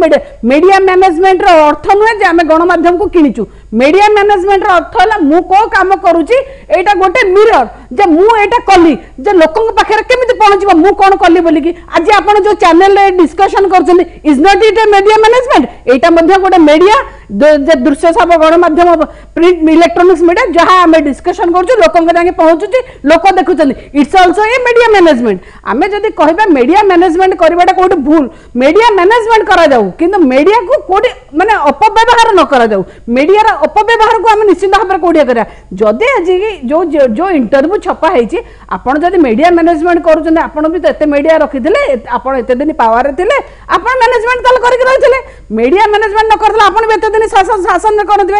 मीडिया मैनेजमेंट रो अर्थ नुहे जे आमे गणमाध्यम को किनिचु मीडिया मैनेजमेंट रो अर्थ हला मु को काम करूची एटा गोटे मिरर जे मु एटा कली जे लोकन पाखरे केमिति पहुंचबो मु कोन कली बोली कि आज आपण जो चैनल रे डिस्कशन करछन is not it a media management एटा मध्ये गोटे मीडिया जे दृश्य सब गणमाध्यम प्रिंट इलेक्ट्रॉनिक्स मीडिया जहां आमे डिस्कशन करछु लोकन के पहुंचुची लोक देखुछन it's also a media management आमे जदी कहबा मीडिया मैनेजमेंट करबाटा कोठी भूल मीडिया मैनेजमेंट करा जाऊ किंतु मीडिया को कोठी माने अपव्यवहार न करा जाऊ मीडिया रा अपव्यवहार को आमे निश्चित भाव रे कोडिया करा जदी आज जो जो इंटरव्यू छपा हेची आपण जदी मीडिया मैनेजमेंट करूछन आपण भी तो एते मीडिया रखिथिले आपण एते दिन पावर रे थिले आपण मैनेजमेंट तल करिक रहिथिले मीडिया मैनेजमेंट न करला आपण भी एते दिन शासन करथिबे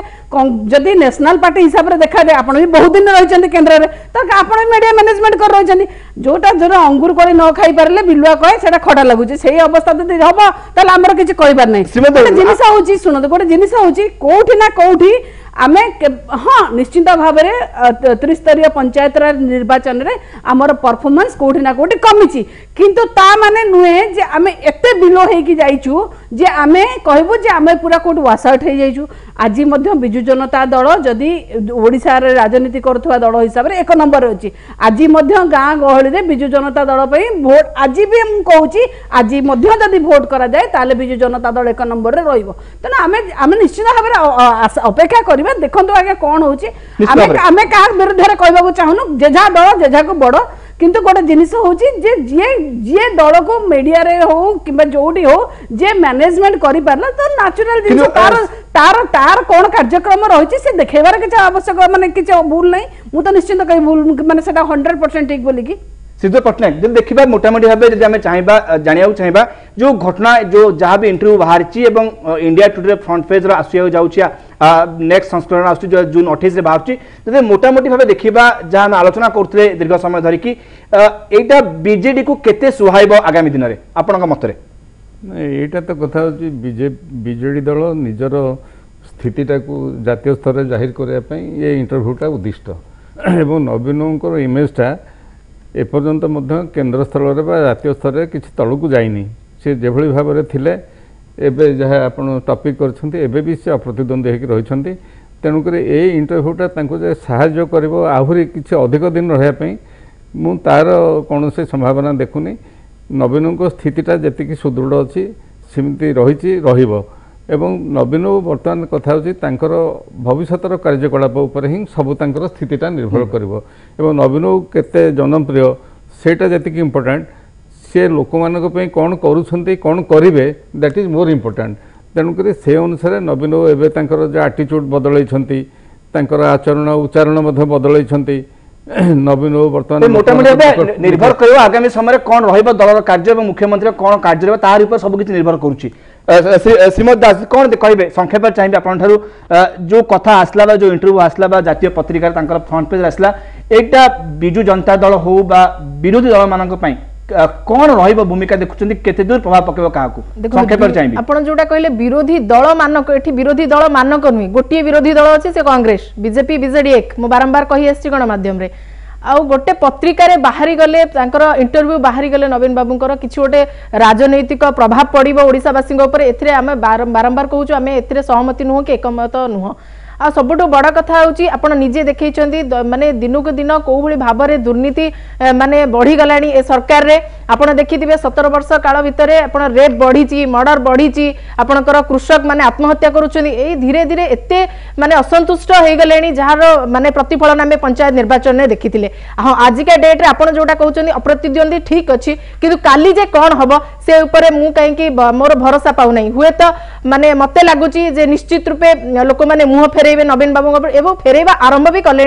जदी नेशनल पार्टी हिसाब रे देखा दे आपण भी बहुत दिन रहिचंदी केंद्र रे त आपण मीडिया मैनेजमेंट कर रहिचंदी जोटा जोरा अंगूर कोरी न खाई परले बिलुआ कहे सेटा खडा लागुची सेही अवस्था जदी हबो तले हमर किछ कहिबार नै गोटे जिनिस होची सुनो गोटे जिनिस होची कोठी ना कोठी आमे हाँ निश्चिंत भाव में त्रिस्तरीय पंचायत निर्वाचन रे आमर परफॉर्मेंस कोठी ना कोठी कमिची किंतु ता माने नुहे जे आमे एते बिलो हेकी जाइछु जे आमे कहबो जे आमे पूरा कोठी वास आउट हे जाइछु आज मध्य बिजु जनता दल जदि ओडिसा रे राजनीति करथुवा दल हिसाब रे एक नंबर अछि आज मध्य गाँ गहली रे बिजु जनता दल पई वोट आज भी हम कहूची आज मध्य जदि वोट करा जाए ताले बिजु जनता दल एक नंबर रे रहइबो तने आमे निश्चित भाव रे अपेक्षा करी देखो आगे कौन होची आमे का विरुद्ध रे कहबा चाहनु जेझा दल जेझा को बड़ किंतु गोटे जिनिस होची जे जे दल को मीडिया रे हो किबा जोडी हो जे मैनेजमेंट करि पारला तो नेचुरल जिनिस तार कोन कार्यक्रम रहिछि से देखेबार के आवश्यक माने कि भूल नै मु तो निश्चित कहि भूल माने सेटा 100% ठीक बोली कि सिद्धू पट्टनायक जब देखा मोटामोटी भाव जब आम चाहिए जाना चाहिए जो घटना जो जहाँ भी इंटरव्यू बाहरी इंडिया टुडे फ्रंट पेज आसुआ जाऊँगी नेक्स्ट संस्करण आस जून 28 बाहर जब मोटामोटी भाव देखा जहाँ आम आलोचना करते दीर्घ समय धरिकी यहाँ बीजेडी को केते सुहाइब आगामी दिन में आपण मत यहाँ तो कथा बीजेडी दल निजर स्थितिटा को जातीय स्तर में जाहिर करने ये इंटरव्यूटा उद्दिष्ट एवं नवीन इमेजटा एपर्यंत केन्द्र स्थल जातीय स्तर में किसी तलू को जाइनी सी जो भाव में थिले एबे जहाँ आप टॉपिक करछन्ती एबे भी से अप्रतिद्वंदी होकर रही तेणुक ये इंटरव्यूटा साहाय्य कर आहरी किसी अधिक दिन रहा मु तार कौन से संभावना देखुनी नवीन को स्थितिटा जी सुदृढ़ अच्छी सेमती रही एवं नवीन बर्तमान कथा होकर भविष्यर कार्यकलाप उपर ही सब स्थितिटा निर्भर कर नवीन केते जनप्रिय सेटा जी इम्पोर्टाट सी लोक मान कौन कौन करेंगे दैट इज मोर इम्पोर्टाट तेणुक से अनुसार नवीन एवं जो आटीट्यूड बदल आचरण उच्चारण बदल नवीन बर्तमान मोटामोटी निर्भर कर आगामी समय कौन रल कार्य मुख्यमंत्री कौन कार्य तार सबकि निर्भर करुच्ची श्रीमती दास कौन कहे संक्षेप चाहिए आपन जो कथा आसला जो इंटरव्यू आसला जातीय पत्रिका फ्रंट पेज आसला एटा बिजु जनता दल हो विरोधी दल मान कौन रहिबो भूमिका देखुछन केते दूर प्रभाव पकेबो काहाकू संक्षेप चाहिए आपण जोटा कहले विरोधी दल मानक एठी विरोधी दल मानक नुई गोटे विरोधी दल अछि से कांग्रेस बीजेपी बीजेडी एक मो बारंबार कहि आछि गण माध्यम रे आउ गोटे पत्रिका रे बाहरी गले इंटरव्यू बाहरी गले नवीन बाबूंकर किछि गोटे राजनैतिक प्रभाव पड़िबो ओडिसावासी ऊपर एथिरे आमे बारंबार कहूछु आमे एथिरे सहमति नुह कि एकमत नुह आ सबुठ बड़ कथा होची आपण निजे देखैछंती माने दिनकु दिन को भली भाबरे दुर्नीति माने बढ़ी गलानी ए सरकार रे आपण देखिथिबे 17 वर्ष काल भितरे आपण रेट बढ़ीची मर्डर बढ़ीची आपणकर कृषक माने आत्महत्या करूछनी ए धीरे धीरे एते माने असंतुष्ट हे गलेनी जहार माने प्रतिफलन आमे पंचायत निर्वाचन रे देखिथिले हां आजिका डेट रे आपण जोटा कहउछनी अप्रतिद्वंदी ठीक अछि किंतु काली जे कोन हबो से ऊपर मु काहे कि मोर भरोसा पाउ नै हुए त माने मते लागुची जे निश्चित रूपे लोक माने मुह फेरेबे नवीन बाबू एवं फेरेबा आरंभ भी कले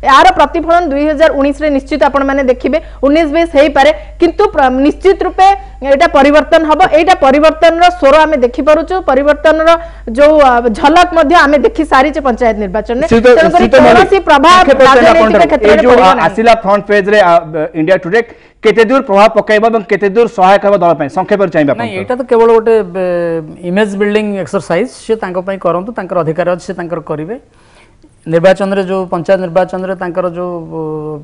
यार प्रतिफलन 2019 रे निश्चित आपण माने देखिबे 19-20 हेई पारे किंतु निश्चित रूपे एटा परिवर्तन हबो एटा परिवर्तन रो स्वर आमे देखि परुचो परिवर्तन रो जो झलक मध्ये आमे देखि सारी छे पंचायत निर्वाचन रे कोनोसी प्रभाव राजनीतिक क्षेत्र रे पड़िबो नै आसिला फ्रंट पेज रे इंडिया टुडे केते दूर प्रभाव पकाइबा এবং केते दूर सहायक हबो दल पय संक्षेप चाहिबा नहीं एटा तो केवल गोटे इमेज बिल्डिंग एक्सरसाइज से तांको पय करंतु तांकर अधिकार अछि से तांकर करिवे निर्वाचन रे जो पंचायत निर्वाचन रे तांकर जो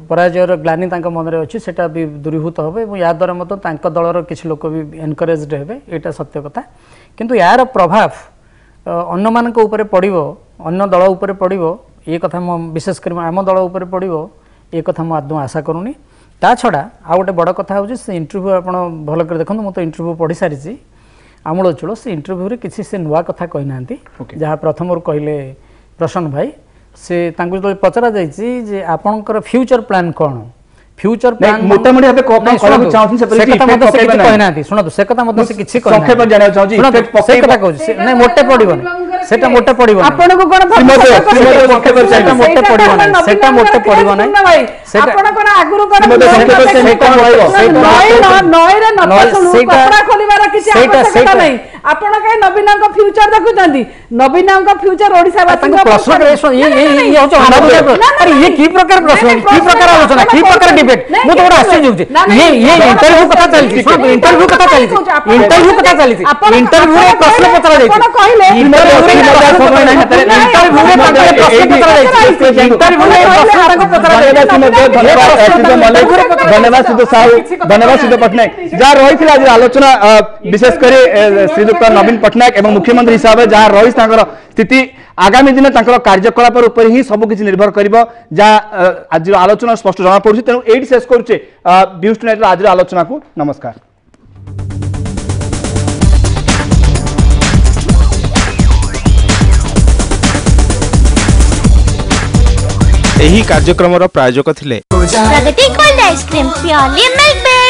पराजय ग्लानी तांको मन रे अछि सेटा भी दूरीभूत होबे एवं या द्वारा मत तांको दलर किछि लोक भी एनकरेज्ड हेबे एटा सत्य कथा किंतु यार प्रभाव अन्य मानक ऊपर पड़िबो अन्य दल ऊपर पड़िबो ए कथा म विशेष कर आम दल ऊपर पड़िबो ए कथा म आदौ आशा करूनी ता छड़ा आ गोटे बड़ कथा होछि से इंटरव्यू आपण भल कर देखंतु म तो इंटरव्यू पढी सारिछि आमूल चलो से इंटरव्यू रे किछि से नुवा कथा कहि नांती जहा प्रथम कहले प्रसन्न भाई से तांको जो पचरा जायछि जे आपनकर फ्यूचर प्लान कोन फ्यूचर प्लान मोटामोटी हबे कोन कहबो चाहथि से कहि नांती सुनतो से कथा मत से किछि कहि संक्षेप जानियो चाहछि इफेक्ट से कथा कहछि नै मोटे पडिबो सेटा मोटे पडिबो आपन को कोन संक्षेप सेटा मोटे पडिबो नै सेटा मोटे पडिबो नै आपन कोन आगुरु कोन सेटा रहइबो नय रे नत सुनु कपड़ा खोलिबार किछि आवश्यकता नै आपन के नवीनक फ्यूचर देखुचंदी नवीनक फ्यूचर ओडिसा बात प्रश्न ये हो अरे ये की प्रकार प्रश्न की प्रकार आलोचना की प्रकार डिबेट मु तो आश्चर्य होउची ये इंटरव्यू कथा चलती इंटरव्यू कथा चलती इंटरव्यू कथा चलती इंटरव्यू रे प्रश्न पचरा जायछि आपन कहले समय नहीं हाथ रे इंटरव्यू रे प्रश्न पचरा जायछि इंटरव्यू रे प्रश्न पचरा जायछि धन्यवाद सिद्धू साहू धन्यवाद सिद्धू पटनायक जहाँ रही आज आलोचना विशेष कर श्रीयुक्त नवीन पटनायक एवं मुख्यमंत्री हिसाब से जहाँ रही स्थिति आगामी दिन कार्यकलाप उपर ही सबकि निर्भर कर जहाँ आज आलोचना स्पष्ट जना पड़े तेणु ये शेष करुचे व्यूज टुनाइट आज आलोचना को नमस्कार। ଏହି କାର୍ଯ୍ୟକ୍ରମର ପ୍ରାୟୋଜକ ଥିଲେ Pragati cold ice cream purely milk based.